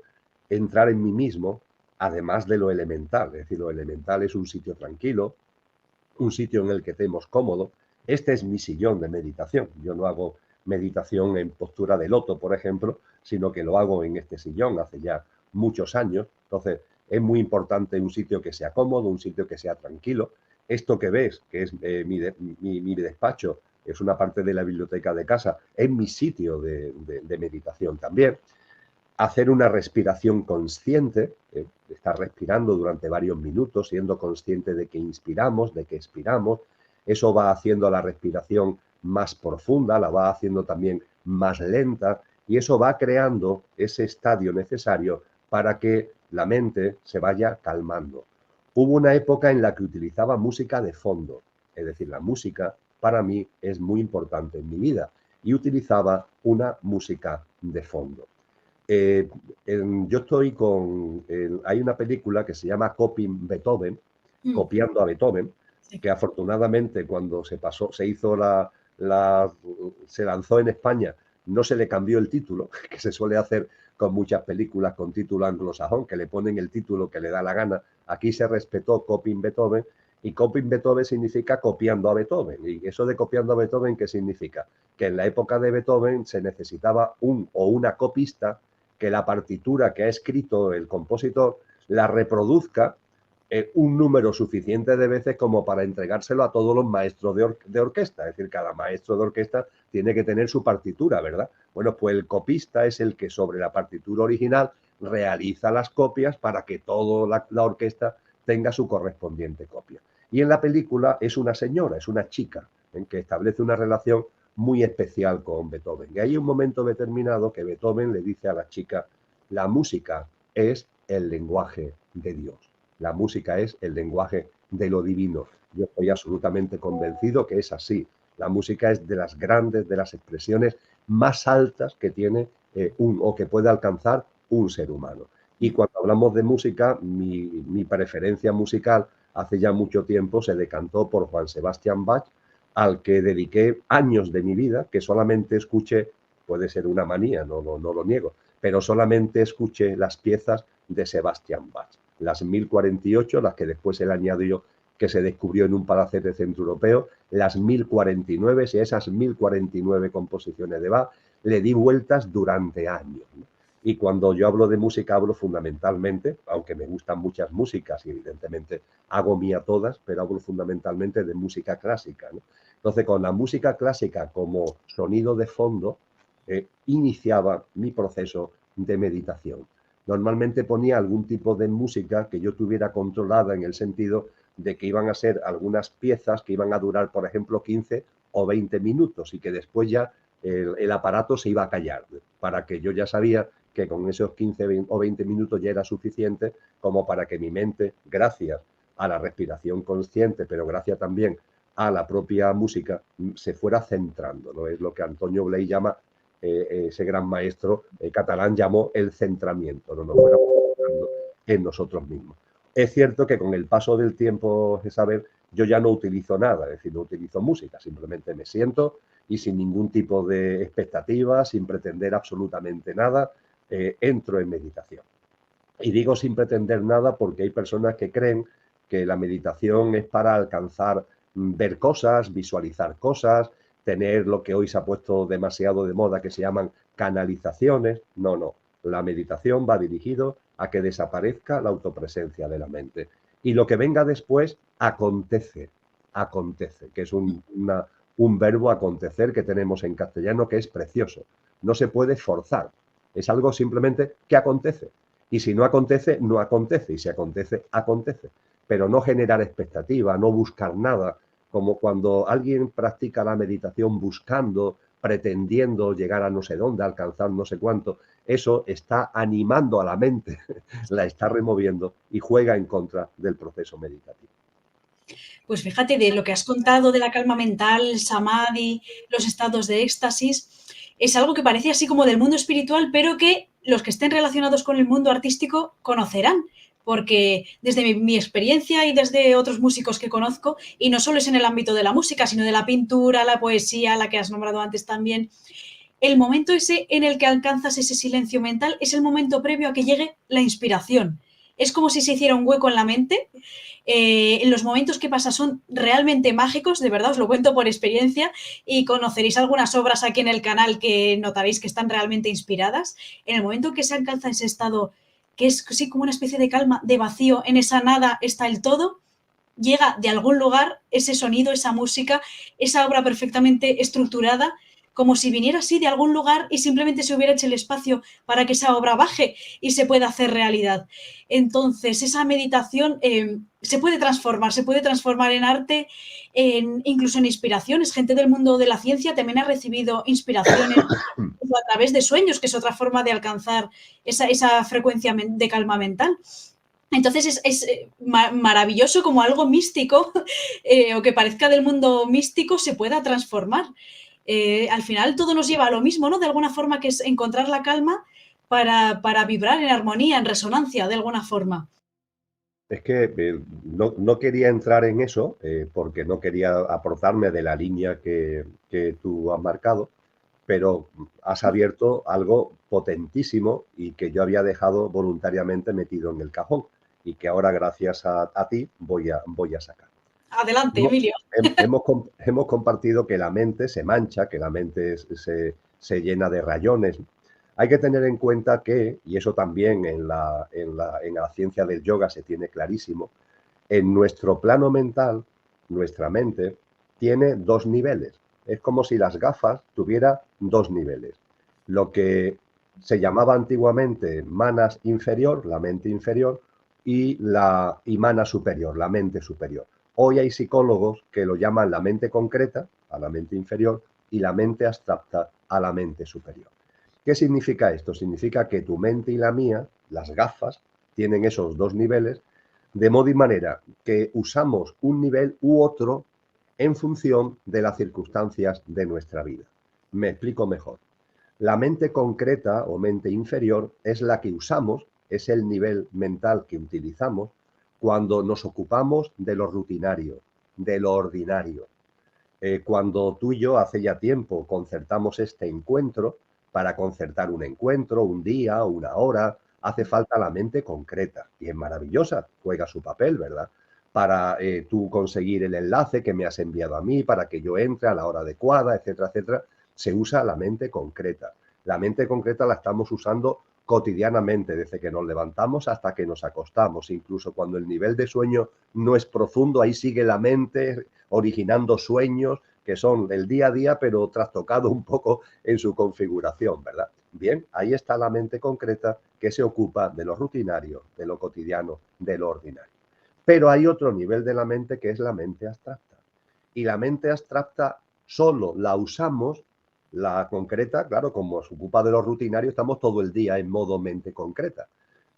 entrar en mí mismo, además de lo elemental, es decir, lo elemental es un sitio tranquilo, un sitio en el que estemos cómodos. Este es mi sillón de meditación. Yo no hago meditación en postura de loto, por ejemplo, sino que lo hago en este sillón hace ya muchos años. Entonces, es muy importante un sitio que sea cómodo, un sitio que sea tranquilo. Esto que ves, que es mi despacho, es una parte de la biblioteca de casa, es mi sitio de meditación también. Hacer una respiración consciente, estar respirando durante varios minutos, siendo consciente de que inspiramos, de que expiramos. Eso va haciendo la respiración más profunda, la va haciendo también más lenta, y eso va creando ese estadio necesario para que la mente se vaya calmando. Hubo una época en la que utilizaba música de fondo, es decir, la música para mí es muy importante en mi vida, y utilizaba una música de fondo. Yo estoy hay una película que se llama Copying Beethoven, copiando a Beethoven, que afortunadamente cuando se lanzó en España, no se le cambió el título, que se suele hacer con muchas películas con título anglosajón, que le ponen el título que le da la gana. Aquí se respetó Copying Beethoven, y Copying Beethoven significa copiando a Beethoven. ¿Y eso de copiando a Beethoven qué significa? Que en la época de Beethoven se necesitaba un o una copista que la partitura que ha escrito el compositor la reproduzca un número suficiente de veces como para entregárselo a todos los maestros de orquesta. Es decir, cada maestro de orquesta tiene que tener su partitura, ¿verdad? Bueno, pues el copista es el que sobre la partitura original realiza las copias para que toda la orquesta tenga su correspondiente copia. Y en la película es una señora, es una chica, en que establece una relación muy especial con Beethoven. Y hay un momento determinado que Beethoven le dice a la chica: la música es el lenguaje de Dios. La música es el lenguaje de lo divino. Yo estoy absolutamente convencido que es así. La música es de las grandes, de las expresiones más altas que tiene o que puede alcanzar un ser humano. Y cuando hablamos de música, mi preferencia musical hace ya mucho tiempo se decantó por Juan Sebastián Bach, al que dediqué años de mi vida, que solamente escuché, puede ser una manía, no lo niego, pero solamente escuché las piezas de Sebastián Bach. Las 1048, las que después él añadió que se descubrió en un palacete centroeuropeo, las 1049, y esas 1049 composiciones de Bach le di vueltas durante años. Y cuando yo hablo de música, hablo fundamentalmente, aunque me gustan muchas músicas y evidentemente hago mía todas, pero hablo fundamentalmente de música clásica, ¿no? Entonces, con la música clásica como sonido de fondo, iniciaba mi proceso de meditación. Normalmente ponía algún tipo de música que yo tuviera controlada, en el sentido de que iban a ser algunas piezas que iban a durar, por ejemplo, 15 o 20 minutos, y que después ya el aparato se iba a callar, para que yo ya sabía que con esos 15 o 20 minutos ya era suficiente como para que mi mente, gracias a la respiración consciente, pero gracias también a la propia música, se fuera centrando, ¿no? Es lo que Antonio Bley llama, ese gran maestro catalán llamó el centramiento, no nos fuéramos centrando en nosotros mismos. Es cierto que con el paso del tiempo, Isabel, yo ya no utilizo nada, es decir, no utilizo música, simplemente me siento y sin ningún tipo de expectativa, sin pretender absolutamente nada, entro en meditación. Y digo sin pretender nada porque hay personas que creen que la meditación es para alcanzar, ver cosas, visualizar cosas, tener lo que hoy se ha puesto demasiado de moda, que se llaman canalizaciones. No, no. La meditación va dirigido a que desaparezca la autopresencia de la mente. Y lo que venga después acontece, que es un verbo acontecer que tenemos en castellano, que es precioso. No se puede forzar. Es algo simplemente que acontece. Y si no acontece, no acontece. Y si acontece, acontece. Pero no generar expectativa, no buscar nada, como cuando alguien practica la meditación buscando, pretendiendo llegar a no sé dónde, alcanzar no sé cuánto. Eso está animando a la mente, la está removiendo y juega en contra del proceso meditativo. Pues fíjate, de lo que has contado de la calma mental, el samadhi, los estados de éxtasis, es algo que parece así como del mundo espiritual, pero que los que estén relacionados con el mundo artístico conocerán, porque desde mi experiencia y desde otros músicos que conozco, y no solo es en el ámbito de la música, sino de la pintura, la poesía, la que has nombrado antes también, el momento ese en el que alcanzas ese silencio mental es el momento previo a que llegue la inspiración. Es como si se hiciera un hueco en la mente. Los momentos que pasan son realmente mágicos, de verdad, os lo cuento por experiencia, y conoceréis algunas obras aquí en el canal que notaréis que están realmente inspiradas. En el momento que se alcanza ese estado, que es sí, como una especie de calma, de vacío, en esa nada está el todo, llega de algún lugar ese sonido, esa música, esa obra perfectamente estructurada, como si viniera así de algún lugar y simplemente se hubiera hecho el espacio para que esa obra baje y se pueda hacer realidad. Entonces, esa meditación se puede transformar en arte, incluso en inspiraciones. Gente del mundo de la ciencia también ha recibido inspiraciones a través de sueños, que es otra forma de alcanzar esa frecuencia de calma mental. Entonces es maravilloso como algo místico o que parezca del mundo místico se pueda transformar. Al final todo nos lleva a lo mismo, ¿no? De alguna forma, que es encontrar la calma para vibrar en armonía, en resonancia, de alguna forma. Es que no quería entrar en eso porque no quería aportarme de la línea que tú has marcado, pero has abierto algo potentísimo y que yo había dejado voluntariamente metido en el cajón y que ahora gracias a ti voy a sacar. Adelante, Emilio. Hemos compartido que la mente se mancha, que la mente se llena de rayones. Hay que tener en cuenta que, y eso también en la ciencia del yoga se tiene clarísimo, en nuestro plano mental, nuestra mente tiene dos niveles. Es como si las gafas tuvieran dos niveles. Lo que se llamaba antiguamente manas inferior, la mente inferior, y mana superior, la mente superior. Hoy hay psicólogos que lo llaman la mente concreta, a la mente inferior, y la mente abstracta, a la mente superior. ¿Qué significa esto? Significa que tu mente y la mía, las gafas, tienen esos dos niveles, de modo y manera que usamos un nivel u otro en función de las circunstancias de nuestra vida. Me explico mejor. La mente concreta o mente inferior es la que usamos, es el nivel mental que utilizamos cuando nos ocupamos de lo rutinario, de lo ordinario. Cuando tú y yo hace ya tiempo concertamos este encuentro, para concertar un encuentro, un día, una hora, hace falta la mente concreta y es maravillosa, juega su papel, ¿verdad? Para tú conseguir el enlace que me has enviado a mí, para que yo entre a la hora adecuada, etcétera, etcétera, se usa la mente concreta. La mente concreta la estamos usando cotidianamente, desde que nos levantamos hasta que nos acostamos, incluso cuando el nivel de sueño no es profundo, ahí sigue la mente originando sueños que son el día a día, pero trastocado un poco en su configuración, ¿verdad? Bien, ahí está la mente concreta que se ocupa de lo rutinario, de lo cotidiano, de lo ordinario. Pero hay otro nivel de la mente que es la mente abstracta. Y la mente abstracta solo la usamos, la concreta, claro, como se ocupa de lo rutinario, estamos todo el día en modo mente concreta.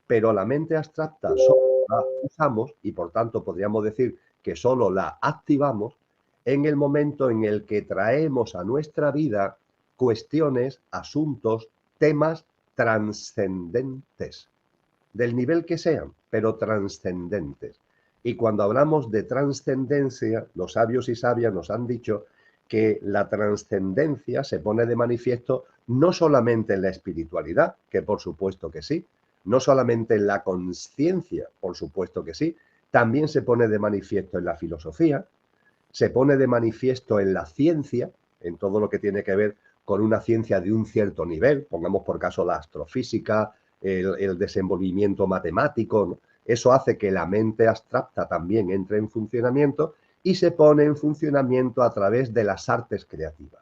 Pero la mente abstracta solo la usamos y por tanto podríamos decir que solo la activamos en el momento en el que traemos a nuestra vida cuestiones, asuntos, temas trascendentes, del nivel que sean, pero trascendentes. Y cuando hablamos de trascendencia, los sabios y sabias nos han dicho que la trascendencia se pone de manifiesto no solamente en la espiritualidad, que por supuesto que sí, no solamente en la conciencia, por supuesto que sí, también se pone de manifiesto en la filosofía, se pone de manifiesto en la ciencia, en todo lo que tiene que ver con una ciencia de un cierto nivel, pongamos por caso la astrofísica, el desenvolvimiento matemático, ¿no? Eso hace que la mente abstracta también entre en funcionamiento y se pone en funcionamiento a través de las artes creativas.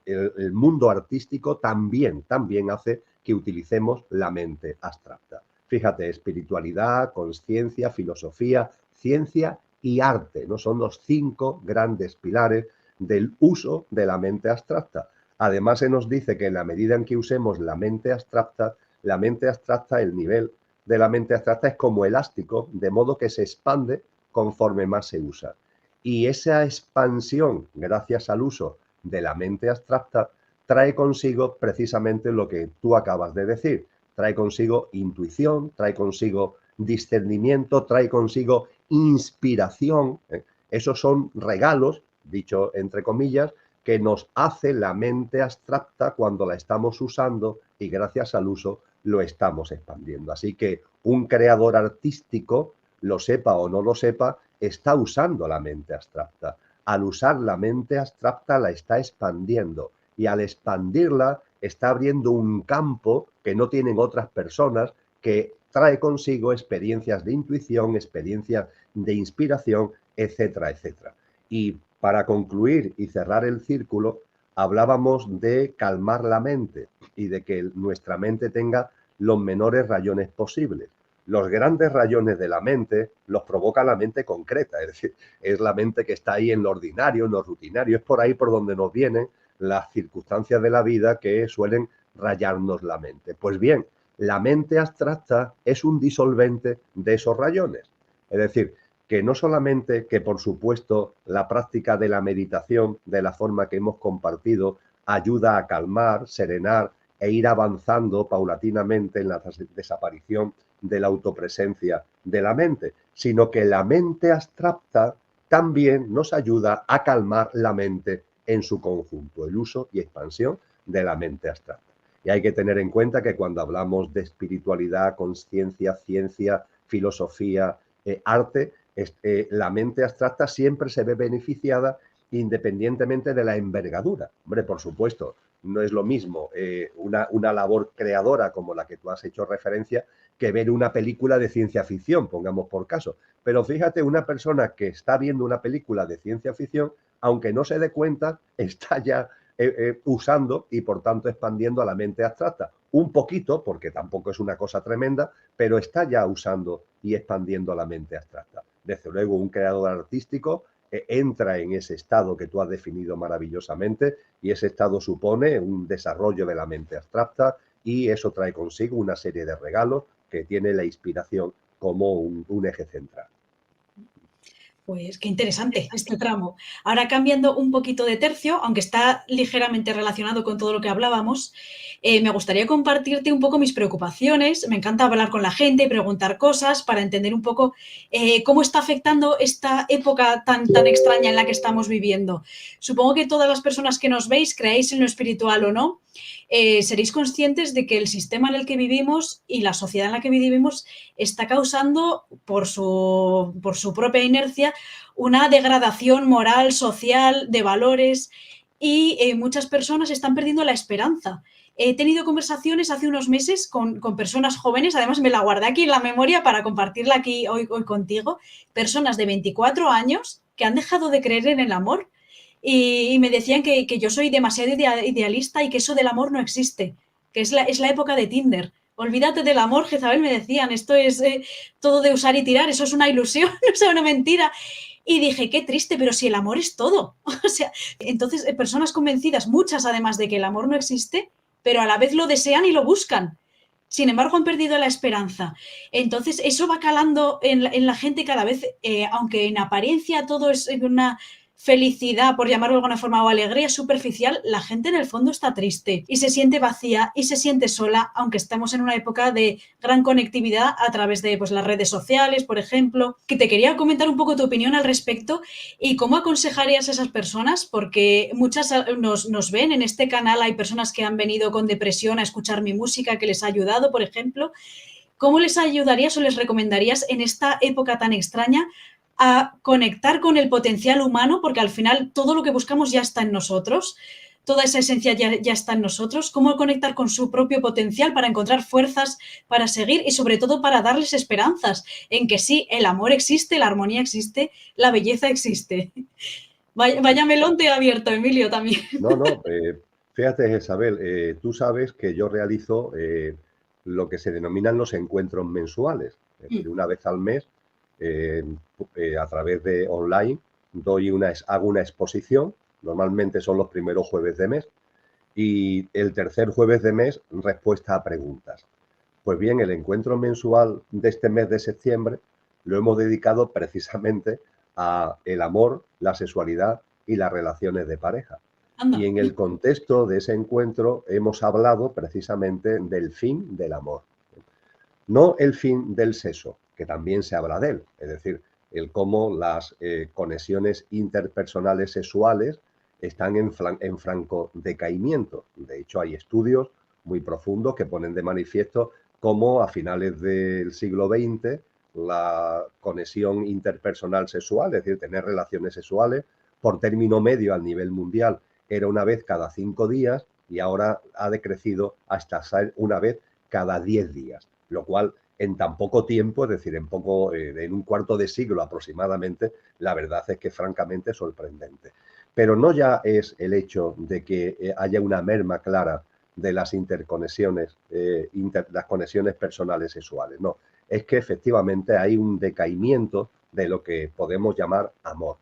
El mundo artístico también hace que utilicemos la mente abstracta. Fíjate, espiritualidad, conciencia, filosofía, ciencia y arte, ¿no? Son los 5 grandes pilares del uso de la mente abstracta. Además, se nos dice que en la medida en que usemos la mente abstracta, el nivel de la mente abstracta es como elástico, de modo que se expande conforme más se usa. Y esa expansión, gracias al uso de la mente abstracta, trae consigo precisamente lo que tú acabas de decir. Trae consigo intuición, trae consigo discernimiento, trae consigo inspiración. Esos son regalos, dicho entre comillas, que nos hace la mente abstracta cuando la estamos usando y gracias al uso lo estamos expandiendo. Así que un creador artístico, lo sepa o no lo sepa, está usando la mente abstracta. Al usar la mente abstracta la está expandiendo y al expandirla está abriendo un campo que no tienen otras personas, que trae consigo experiencias de intuición, experiencias de inspiración, etcétera, etcétera. Y para concluir y cerrar el círculo, hablábamos de calmar la mente y de que nuestra mente tenga los menores rayones posibles. Los grandes rayones de la mente los provoca la mente concreta, es decir, es la mente que está ahí en lo ordinario, en lo rutinario, es por ahí por donde nos vienen las circunstancias de la vida que suelen rayarnos la mente. Pues bien, la mente abstracta es un disolvente de esos rayones. Es decir, que no solamente que, por supuesto, la práctica de la meditación, de la forma que hemos compartido, ayuda a calmar, serenar e ir avanzando paulatinamente en la desaparición de la autopresencia de la mente, sino que la mente abstracta también nos ayuda a calmar la mente en su conjunto, el uso y expansión de la mente abstracta. Y hay que tener en cuenta que cuando hablamos de espiritualidad, conciencia, ciencia, filosofía, arte, la mente abstracta siempre se ve beneficiada independientemente de la envergadura. Hombre, por supuesto, no es lo mismo una labor creadora como la que tú has hecho referencia que ver una película de ciencia ficción, pongamos por caso. Pero fíjate, una persona que está viendo una película de ciencia ficción, aunque no se dé cuenta, está ya usando y por tanto expandiendo a la mente abstracta. Un poquito, porque tampoco es una cosa tremenda, pero está ya usando y expandiendo a la mente abstracta. Desde luego, un creador artístico entra en ese estado que tú has definido maravillosamente y ese estado supone un desarrollo de la mente abstracta y eso trae consigo una serie de regalos que tiene la inspiración como un eje central. Pues qué interesante este tramo. Ahora cambiando un poquito de tercio, aunque está ligeramente relacionado con todo lo que hablábamos, me gustaría compartirte un poco mis preocupaciones. Me encanta hablar con la gente, preguntar cosas para entender un poco cómo está afectando esta época tan extraña en la que estamos viviendo. Supongo que todas las personas que nos veis, creáis en lo espiritual o no, seréis conscientes de que el sistema en el que vivimos y la sociedad en la que vivimos está causando, por su propia inercia, una degradación moral, social, de valores y muchas personas están perdiendo la esperanza. He tenido conversaciones hace unos meses con personas jóvenes, además me la guardé aquí en la memoria para compartirla aquí hoy contigo, personas de 24 años que han dejado de creer en el amor y me decían que yo soy demasiado idealista y que eso del amor no existe, que es la época de Tinder. Olvídate del amor, Jezabel, me decían, esto es todo de usar y tirar, eso es una ilusión, o sea, una mentira. Y dije, qué triste, pero si el amor es todo. O sea, entonces, personas convencidas, muchas además de que el amor no existe, pero a la vez lo desean y lo buscan. Sin embargo, han perdido la esperanza. Entonces, eso va calando en la gente cada vez, aunque en apariencia todo es una felicidad, por llamarlo de alguna forma, o alegría superficial, la gente en el fondo está triste y se siente vacía y se siente sola, aunque estamos en una época de gran conectividad a través de pues, las redes sociales, por ejemplo. Que te quería comentar un poco tu opinión al respecto y cómo aconsejarías a esas personas, porque muchas nos ven en este canal, hay personas que han venido con depresión a escuchar mi música, que les ha ayudado, por ejemplo. ¿Cómo les ayudarías o les recomendarías en esta época tan extraña a conectar con el potencial humano? Porque al final todo lo que buscamos ya está en nosotros, toda esa esencia ya está en nosotros. ¿Cómo conectar con su propio potencial para encontrar fuerzas para seguir y sobre todo para darles esperanzas en que sí, el amor existe, la armonía existe, la belleza existe? Vaya melón te he abierto, Emilio, también. No, fíjate, Isabel, tú sabes que yo realizo lo que se denominan los encuentros mensuales. Es decir, una vez al mes, a través de online, hago una exposición, normalmente son los primeros jueves de mes, y el tercer jueves de mes, respuesta a preguntas. Pues bien, el encuentro mensual de este mes de septiembre lo hemos dedicado precisamente a el amor, la sexualidad y las relaciones de pareja. Anda. Y en el contexto de ese encuentro hemos hablado precisamente del fin del amor. No el fin del sexo, que también se habla de él, es decir, el cómo las conexiones interpersonales sexuales están en franco decaimiento. De hecho, hay estudios muy profundos que ponen de manifiesto cómo a finales del siglo XX la conexión interpersonal sexual, es decir, tener relaciones sexuales por término medio a nivel mundial, era una vez cada 5 días y ahora ha decrecido hasta ser una vez cada 10 días, lo cual en tan poco tiempo, es decir, en un cuarto de siglo aproximadamente, la verdad es que francamente sorprendente. Pero no ya es el hecho de que haya una merma clara de las interconexiones, las conexiones personales sexuales, no, es que efectivamente hay un decaimiento de lo que podemos llamar amor.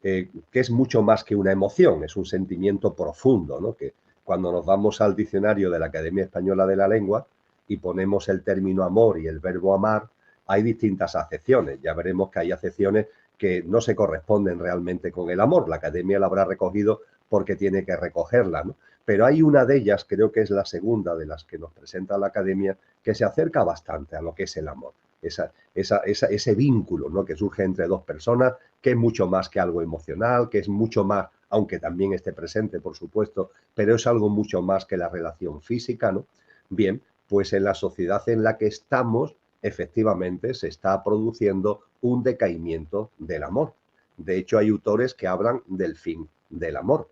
Que es mucho más que una emoción, es un sentimiento profundo, ¿no? Que cuando nos vamos al diccionario de la Academia Española de la Lengua y ponemos el término amor y el verbo amar, hay distintas acepciones. Ya veremos que hay acepciones que no se corresponden realmente con el amor. La Academia la habrá recogido porque tiene que recogerla, ¿no? pero hay una de ellas, creo que es la segunda de las que nos presenta la academia, que se acerca bastante a lo que es el amor. Ese vínculo, ¿no?, que surge entre dos personas, que es mucho más que algo emocional, que es mucho más, aunque también esté presente, por supuesto, pero es algo mucho más que la relación física, ¿no? Bien, pues en la sociedad en la que estamos, efectivamente, se está produciendo un decaimiento del amor. De hecho, hay autores que hablan del fin del amor.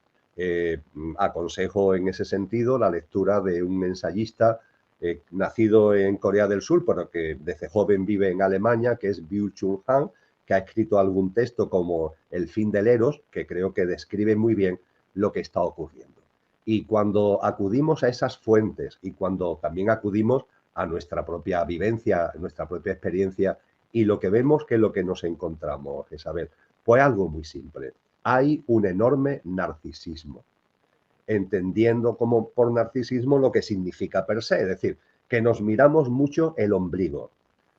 Aconsejo en ese sentido la lectura de un ensayista nacido en Corea del Sur, pero que desde joven vive en Alemania, que es Byung-Chul Han, que ha escrito algún texto como El fin del Eros, que creo que describe muy bien lo que está ocurriendo. Y cuando acudimos a esas fuentes y cuando también acudimos a nuestra propia vivencia, a nuestra propia experiencia, y lo que vemos, que es lo que nos encontramos, Isabel, pues algo muy simple. Hay un enorme narcisismo, entendiendo como por narcisismo lo que significa per se, es decir, que nos miramos mucho el ombligo.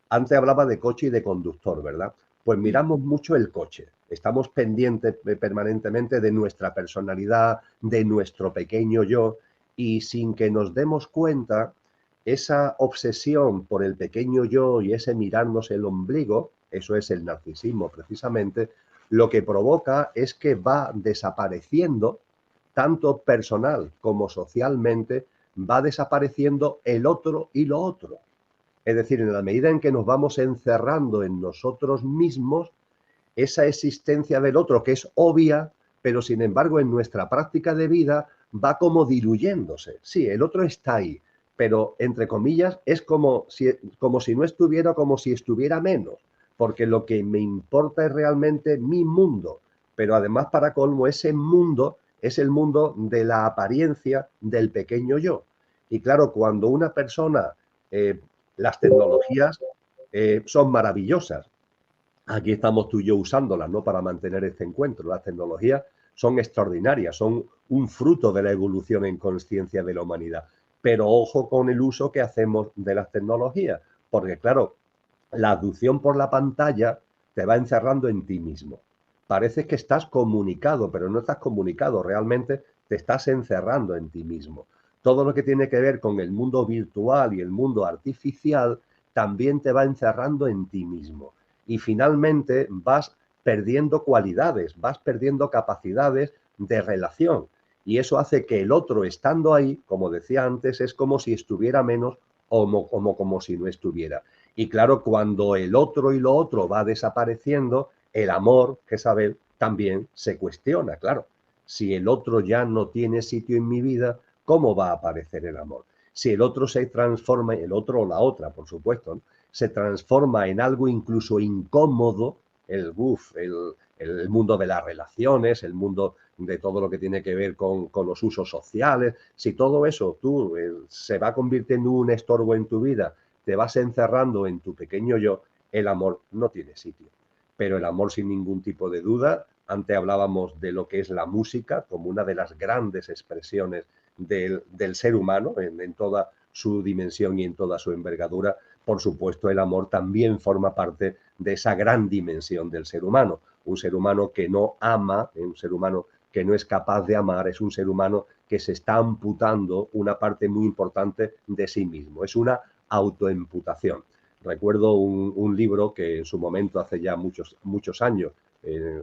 Antes hablaba de coche y de conductor, ¿verdad? Pues miramos mucho el coche. Estamos pendientes permanentemente de nuestra personalidad, de nuestro pequeño yo, y sin que nos demos cuenta, esa obsesión por el pequeño yo y ese mirarnos el ombligo, eso es el narcisismo precisamente, lo que provoca es que va desapareciendo, tanto personal como socialmente, va desapareciendo el otro y lo otro. Es decir, en la medida en que nos vamos encerrando en nosotros mismos, esa existencia del otro, que es obvia, pero sin embargo en nuestra práctica de vida va como diluyéndose. Sí, el otro está ahí, pero entre comillas es como si no estuviera, como si estuviera menos, porque lo que me importa es realmente mi mundo, pero además, para colmo, ese mundo es el mundo de la apariencia del pequeño yo. Y claro, cuando una persona, las tecnologías son maravillosas. Aquí estamos tú y yo usándolas, ¿no?, para mantener este encuentro. Las tecnologías son extraordinarias, son un fruto de la evolución en conciencia de la humanidad. Pero ojo con el uso que hacemos de las tecnologías, porque claro, la aducción por la pantalla te va encerrando en ti mismo. Parece que estás comunicado, pero no estás comunicado, realmente te estás encerrando en ti mismo. Todo lo que tiene que ver con el mundo virtual y el mundo artificial también te va encerrando en ti mismo. Y finalmente vas perdiendo cualidades, vas perdiendo capacidades de relación. Y eso hace que el otro, estando ahí, como decía antes, es como si estuviera menos o como si no estuviera. Y claro, cuando el otro y lo otro va desapareciendo, el amor, Jezabel, también se cuestiona, claro. Si el otro ya no tiene sitio en mi vida, ¿cómo va a aparecer el amor? Si el otro se transforma, el otro o la otra, por supuesto, ¿no?, se transforma en algo incluso incómodo, el mundo de las relaciones, el mundo de todo lo que tiene que ver con los usos sociales, si todo eso se va convirtiendo en un estorbo en tu vida, te vas encerrando en tu pequeño yo, el amor no tiene sitio. Pero el amor, sin ningún tipo de duda, antes hablábamos de lo que es la música como una de las grandes expresiones del ser humano en toda su dimensión y en toda su envergadura. Por supuesto, el amor también forma parte de esa gran dimensión del ser humano. Un ser humano que no ama, un ser humano que no es capaz de amar, es un ser humano que se está amputando una parte muy importante de sí mismo. Es una autoemputación. Recuerdo un libro que en su momento, hace ya muchos años,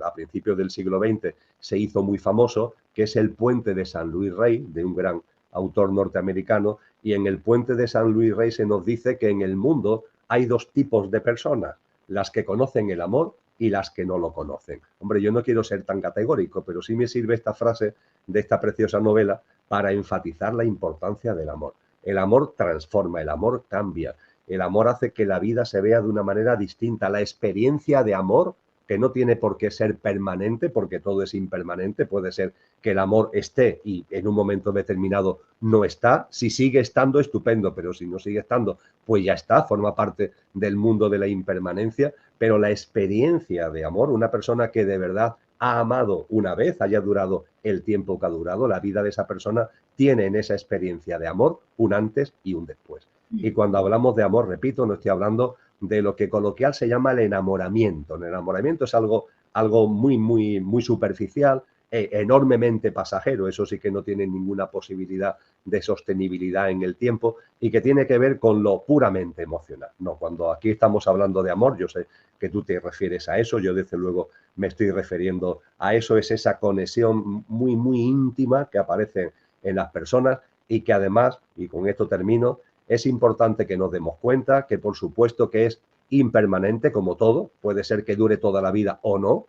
a principios del siglo XX, se hizo muy famoso, que es El puente de San Luis Rey, de un gran autor norteamericano, y en El puente de San Luis Rey se nos dice que en el mundo hay dos tipos de personas, las que conocen el amor y las que no lo conocen. Hombre, yo no quiero ser tan categórico, pero sí me sirve esta frase de esta preciosa novela para enfatizar la importancia del amor. El amor transforma, el amor cambia, el amor hace que la vida se vea de una manera distinta. La experiencia de amor, que no tiene por qué ser permanente, porque todo es impermanente, puede ser que el amor esté y en un momento determinado no está. Si sigue estando, estupendo, pero si no sigue estando, pues ya está, forma parte del mundo de la impermanencia. Pero la experiencia de amor, una persona que de verdad ha amado una vez, haya durado el tiempo que ha durado, la vida de esa persona tiene en esa experiencia de amor un antes y un después. Y cuando hablamos de amor, repito, no estoy hablando de lo que coloquial se llama el enamoramiento. El enamoramiento es algo muy superficial, enormemente pasajero, eso sí que no tiene ninguna posibilidad de sostenibilidad en el tiempo y que tiene que ver con lo puramente emocional. No, cuando aquí estamos hablando de amor, yo sé que tú te refieres a eso, yo desde luego me estoy refiriendo a eso, es esa conexión muy, muy íntima que aparece en las personas y que además, y con esto termino, es importante que nos demos cuenta que por supuesto que es impermanente como todo, puede ser que dure toda la vida o no,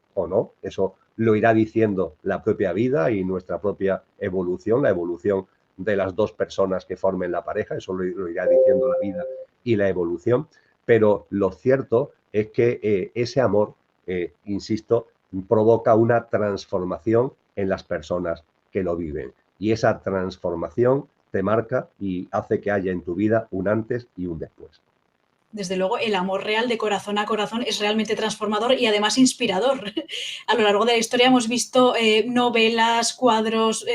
eso lo irá diciendo la propia vida y nuestra propia evolución, la evolución de las dos personas que formen la pareja, eso lo irá diciendo la vida y la evolución, pero lo cierto es que ese amor, insisto, provoca una transformación en las personas que lo viven y esa transformación te marca y hace que haya en tu vida un antes y un después. Desde luego, el amor real de corazón a corazón es realmente transformador y además inspirador. A lo largo de la historia hemos visto novelas, cuadros,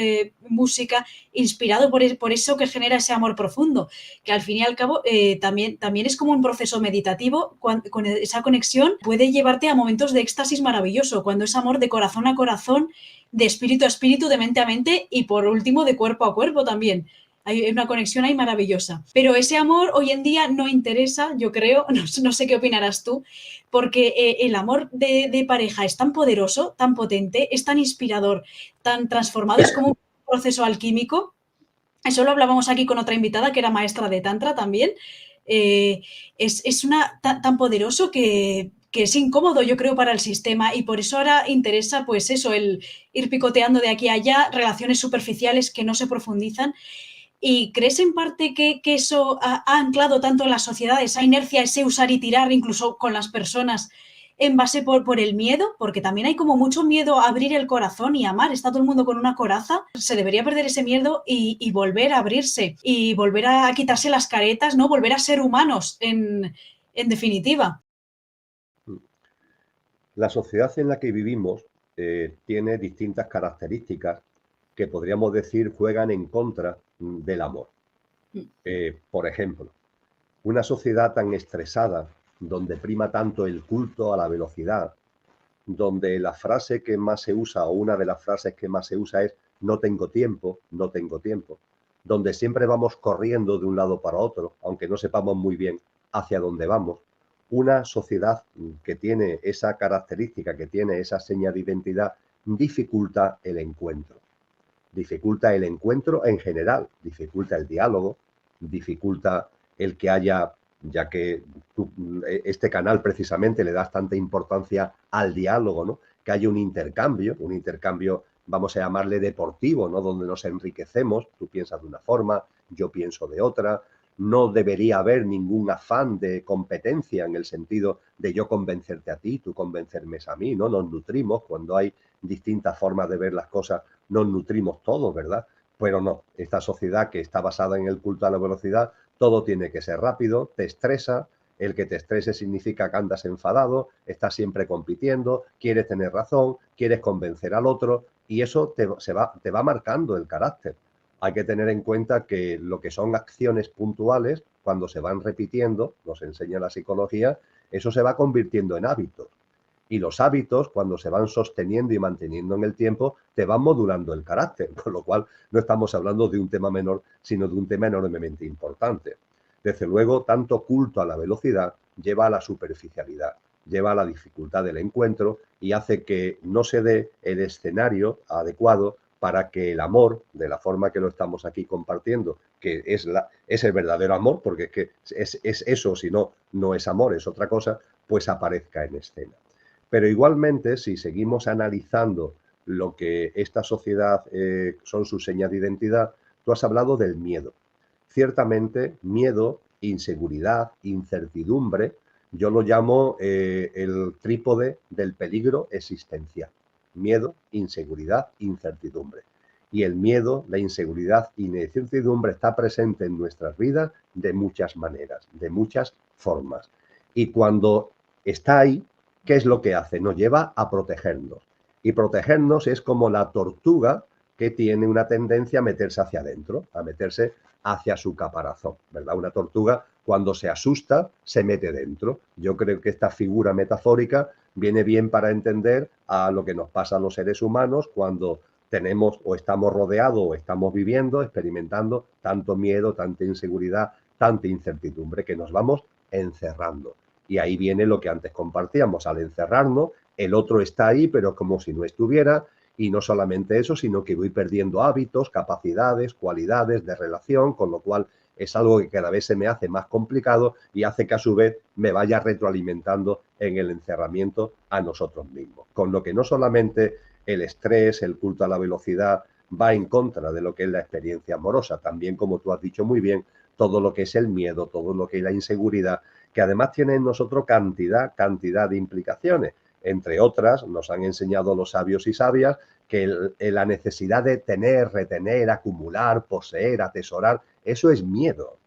música, inspirado por eso que genera ese amor profundo, que al fin y al cabo también es como un proceso meditativo. Con esa conexión puede llevarte a momentos de éxtasis maravilloso, cuando es amor de corazón a corazón, de espíritu a espíritu, de mente a mente y por último de cuerpo a cuerpo también. Hay una conexión ahí maravillosa. Pero ese amor hoy en día no interesa, yo creo, no sé qué opinarás tú, porque el amor de pareja es tan poderoso, tan potente, es tan inspirador, tan transformado, es como un proceso alquímico. Eso lo hablábamos aquí con otra invitada que era maestra de Tantra también. Tan poderoso que es incómodo, yo creo, para el sistema y por eso ahora interesa, pues eso, el ir picoteando de aquí a allá, relaciones superficiales que no se profundizan. ¿Y crees en parte que eso ha anclado tanto en la sociedad, esa inercia, ese usar y tirar, incluso con las personas, en base por el miedo? Porque también hay como mucho miedo a abrir el corazón y amar. Está todo el mundo con una coraza. Se debería perder ese miedo y volver a abrirse y volver a quitarse las caretas, ¿no? Volver a ser humanos, en definitiva. La sociedad en la que vivimos tiene distintas características que podríamos decir juegan en contra del amor. Por ejemplo, una sociedad tan estresada, donde prima tanto el culto a la velocidad, donde la frase que más se usa o una de las frases que más se usa es no tengo tiempo, no tengo tiempo, donde siempre vamos corriendo de un lado para otro, aunque no sepamos muy bien hacia dónde vamos. Una sociedad que tiene esa característica, que tiene esa seña de identidad, dificulta el encuentro. Dificulta el encuentro en general, dificulta el diálogo, dificulta el que haya, ya que este canal precisamente le das tanta importancia al diálogo, ¿no? Que haya un intercambio, vamos a llamarle deportivo, ¿no? Donde nos enriquecemos, tú piensas de una forma, yo pienso de otra, no debería haber ningún afán de competencia en el sentido de yo convencerte a ti, tú convencerme a mí, ¿no? Nos nutrimos cuando hay distintas formas de ver las cosas, nos nutrimos todos, ¿verdad? Pero no, esta sociedad que está basada en el culto a la velocidad, todo tiene que ser rápido, te estresa, el que te estrese significa que andas enfadado, estás siempre compitiendo, quieres tener razón, quieres convencer al otro y eso te va marcando el carácter. Hay que tener en cuenta que lo que son acciones puntuales, cuando se van repitiendo, nos enseña la psicología, eso se va convirtiendo en hábitos. Y los hábitos, cuando se van sosteniendo y manteniendo en el tiempo, te van modulando el carácter, con lo cual no estamos hablando de un tema menor, sino de un tema enormemente importante. Desde luego, tanto culto a la velocidad lleva a la superficialidad, lleva a la dificultad del encuentro y hace que no se dé el escenario adecuado para que el amor, de la forma que lo estamos aquí compartiendo, que es el verdadero amor, porque es que es eso, si no, no es amor, es otra cosa, pues aparezca en escena. Pero igualmente, si seguimos analizando lo que esta sociedad son sus señas de identidad, tú has hablado del miedo. Ciertamente, miedo, inseguridad, incertidumbre, yo lo llamo el trípode del peligro existencial. Miedo, inseguridad, incertidumbre. Y el miedo, la inseguridad y la incertidumbre está presente en nuestras vidas de muchas maneras, de muchas formas. Y cuando está ahí, ¿qué es lo que hace? Nos lleva a protegernos. Y protegernos es como la tortuga que tiene una tendencia a meterse hacia adentro, a meterse hacia su caparazón, ¿verdad? Una tortuga, cuando se asusta, se mete dentro. Yo creo que esta figura metafórica viene bien para entender a lo que nos pasa a los seres humanos cuando tenemos o estamos rodeados o estamos viviendo, experimentando tanto miedo, tanta inseguridad, tanta incertidumbre, que nos vamos encerrando. Y ahí viene lo que antes compartíamos: al encerrarnos, el otro está ahí, pero como si no estuviera. Y no solamente eso, sino que voy perdiendo hábitos, capacidades, cualidades de relación, con lo cual es algo que cada vez se me hace más complicado y hace que a su vez me vaya retroalimentando en el encerramiento a nosotros mismos. Con lo que no solamente el estrés, el culto a la velocidad va en contra de lo que es la experiencia amorosa, también, como tú has dicho muy bien, todo lo que es el miedo, todo lo que es la inseguridad, que además tiene en nosotros cantidad de implicaciones. Entre otras, nos han enseñado los sabios y sabias que la necesidad de tener, retener, acumular, poseer, atesorar, eso es miedo.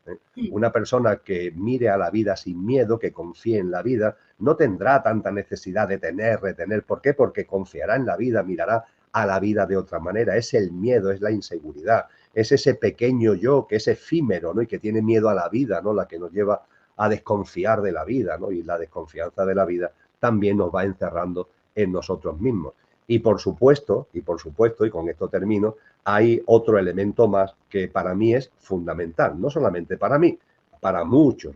Una persona que mire a la vida sin miedo, que confíe en la vida, no tendrá tanta necesidad de tener, retener. ¿Por qué? Porque confiará en la vida, mirará a la vida de otra manera. Es el miedo, es la inseguridad, es ese pequeño yo que es efímero, ¿no? Y que tiene miedo a la vida, ¿no? La que nos lleva a desconfiar de la vida, ¿no? Y la desconfianza de la vida también nos va encerrando en nosotros mismos. Y por supuesto, y con esto termino, hay otro elemento más que para mí es fundamental, no solamente para mí, para muchos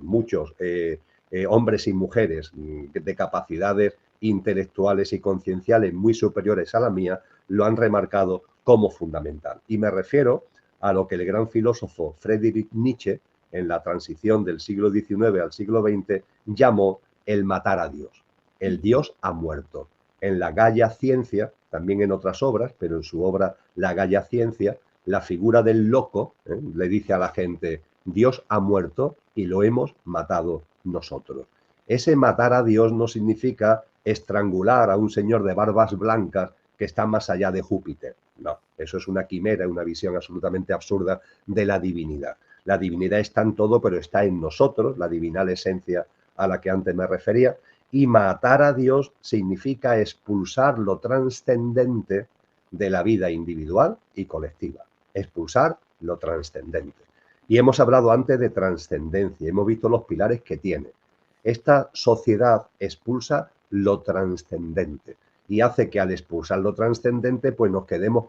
hombres y mujeres de capacidades intelectuales y concienciales muy superiores a la mía, lo han remarcado como fundamental. Y me refiero a lo que el gran filósofo Friedrich Nietzsche, en la transición del siglo XIX al siglo XX, llamó el matar a Dios. El Dios ha muerto. En la Gaia Ciencia, también en otras obras, pero en su obra La Gaia Ciencia, la figura del loco le dice a la gente: Dios ha muerto y lo hemos matado nosotros. Ese matar a Dios no significa estrangular a un señor de barbas blancas que está más allá de Júpiter. No, eso es una quimera, una visión absolutamente absurda de la divinidad. La divinidad está en todo, pero está en nosotros, la divinal esencia a la que antes me refería. Y matar a Dios significa expulsar lo trascendente de la vida individual y colectiva. Expulsar lo trascendente. Y hemos hablado antes de trascendencia, hemos visto los pilares que tiene. Esta sociedad expulsa lo trascendente y hace que al expulsar lo trascendente, pues nos quedemos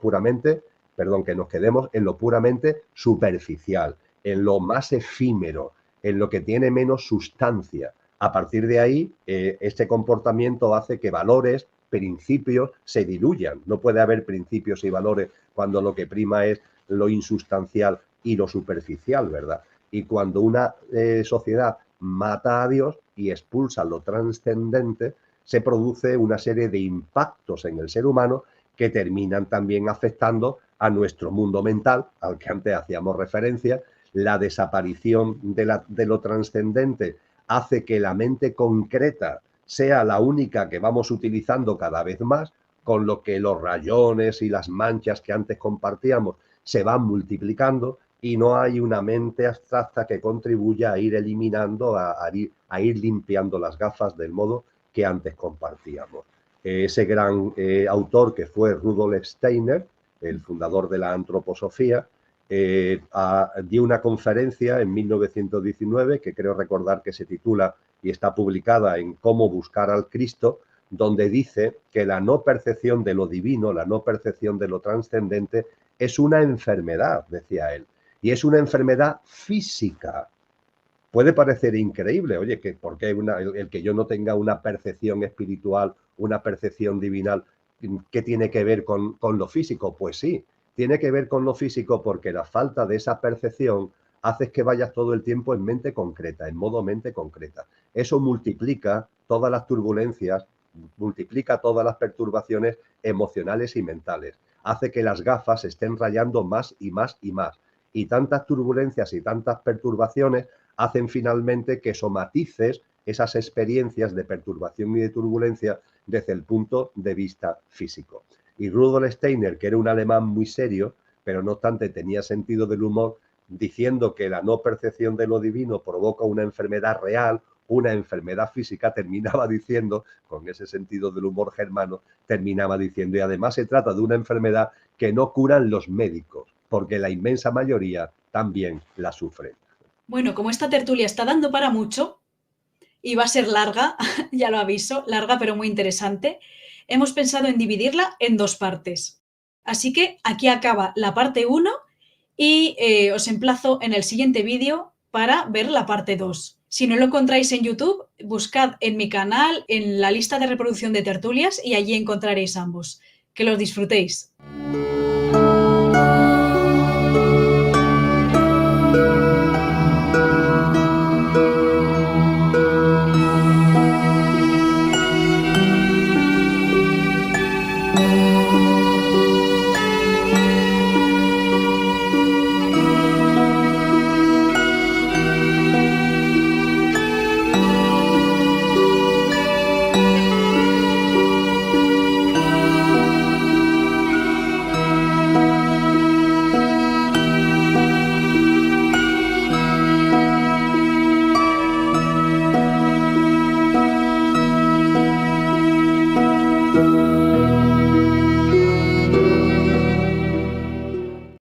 en lo puramente superficial, en lo más efímero, en lo que tiene menos sustancia. A partir de ahí, este comportamiento hace que valores, principios, se diluyan. No puede haber principios y valores cuando lo que prima es lo insustancial y lo superficial, ¿verdad? Y cuando una sociedad mata a Dios y expulsa lo trascendente, se produce una serie de impactos en el ser humano que terminan también afectando a nuestro mundo mental, al que antes hacíamos referencia. La desaparición de lo trascendente hace que la mente concreta sea la única que vamos utilizando cada vez más, con lo que los rayones y las manchas que antes compartíamos se van multiplicando y no hay una mente abstracta que contribuya a ir eliminando, a ir limpiando las gafas del modo que antes compartíamos. Ese gran autor que fue Rudolf Steiner, el fundador de la antroposofía, dio una conferencia en 1919, que creo recordar que se titula y está publicada en Cómo buscar al Cristo, donde dice que la no percepción de lo divino, la no percepción de lo trascendente, es una enfermedad, decía él, y es una enfermedad física. Puede parecer increíble, oye, que ¿por qué el que yo no tenga una percepción espiritual, una percepción divinal, qué tiene que ver con lo físico? Pues sí, tiene que ver con lo físico, porque la falta de esa percepción hace que vayas todo el tiempo en mente concreta, en modo mente concreta. Eso multiplica todas las turbulencias, multiplica todas las perturbaciones emocionales y mentales. Hace que las gafas estén rayando más y más y más. Y tantas turbulencias y tantas perturbaciones hacen finalmente que somatices esas experiencias de perturbación y de turbulencia desde el punto de vista físico. Y Rudolf Steiner, que era un alemán muy serio, pero no obstante tenía sentido del humor, diciendo que la no percepción de lo divino provoca una enfermedad real, una enfermedad física, terminaba diciendo, con ese sentido del humor germano, terminaba diciendo: y además se trata de una enfermedad que no curan los médicos, porque la inmensa mayoría también la sufren. Bueno, como esta tertulia está dando para mucho, y va a ser larga, ya lo aviso, larga pero muy interesante. Hemos pensado en dividirla en 2 partes. Así que aquí acaba la parte 1 y os emplazo en el siguiente vídeo para ver la parte 2. Si no lo encontráis en YouTube, buscad en mi canal, en la lista de reproducción de tertulias y allí encontraréis ambos. Que los disfrutéis.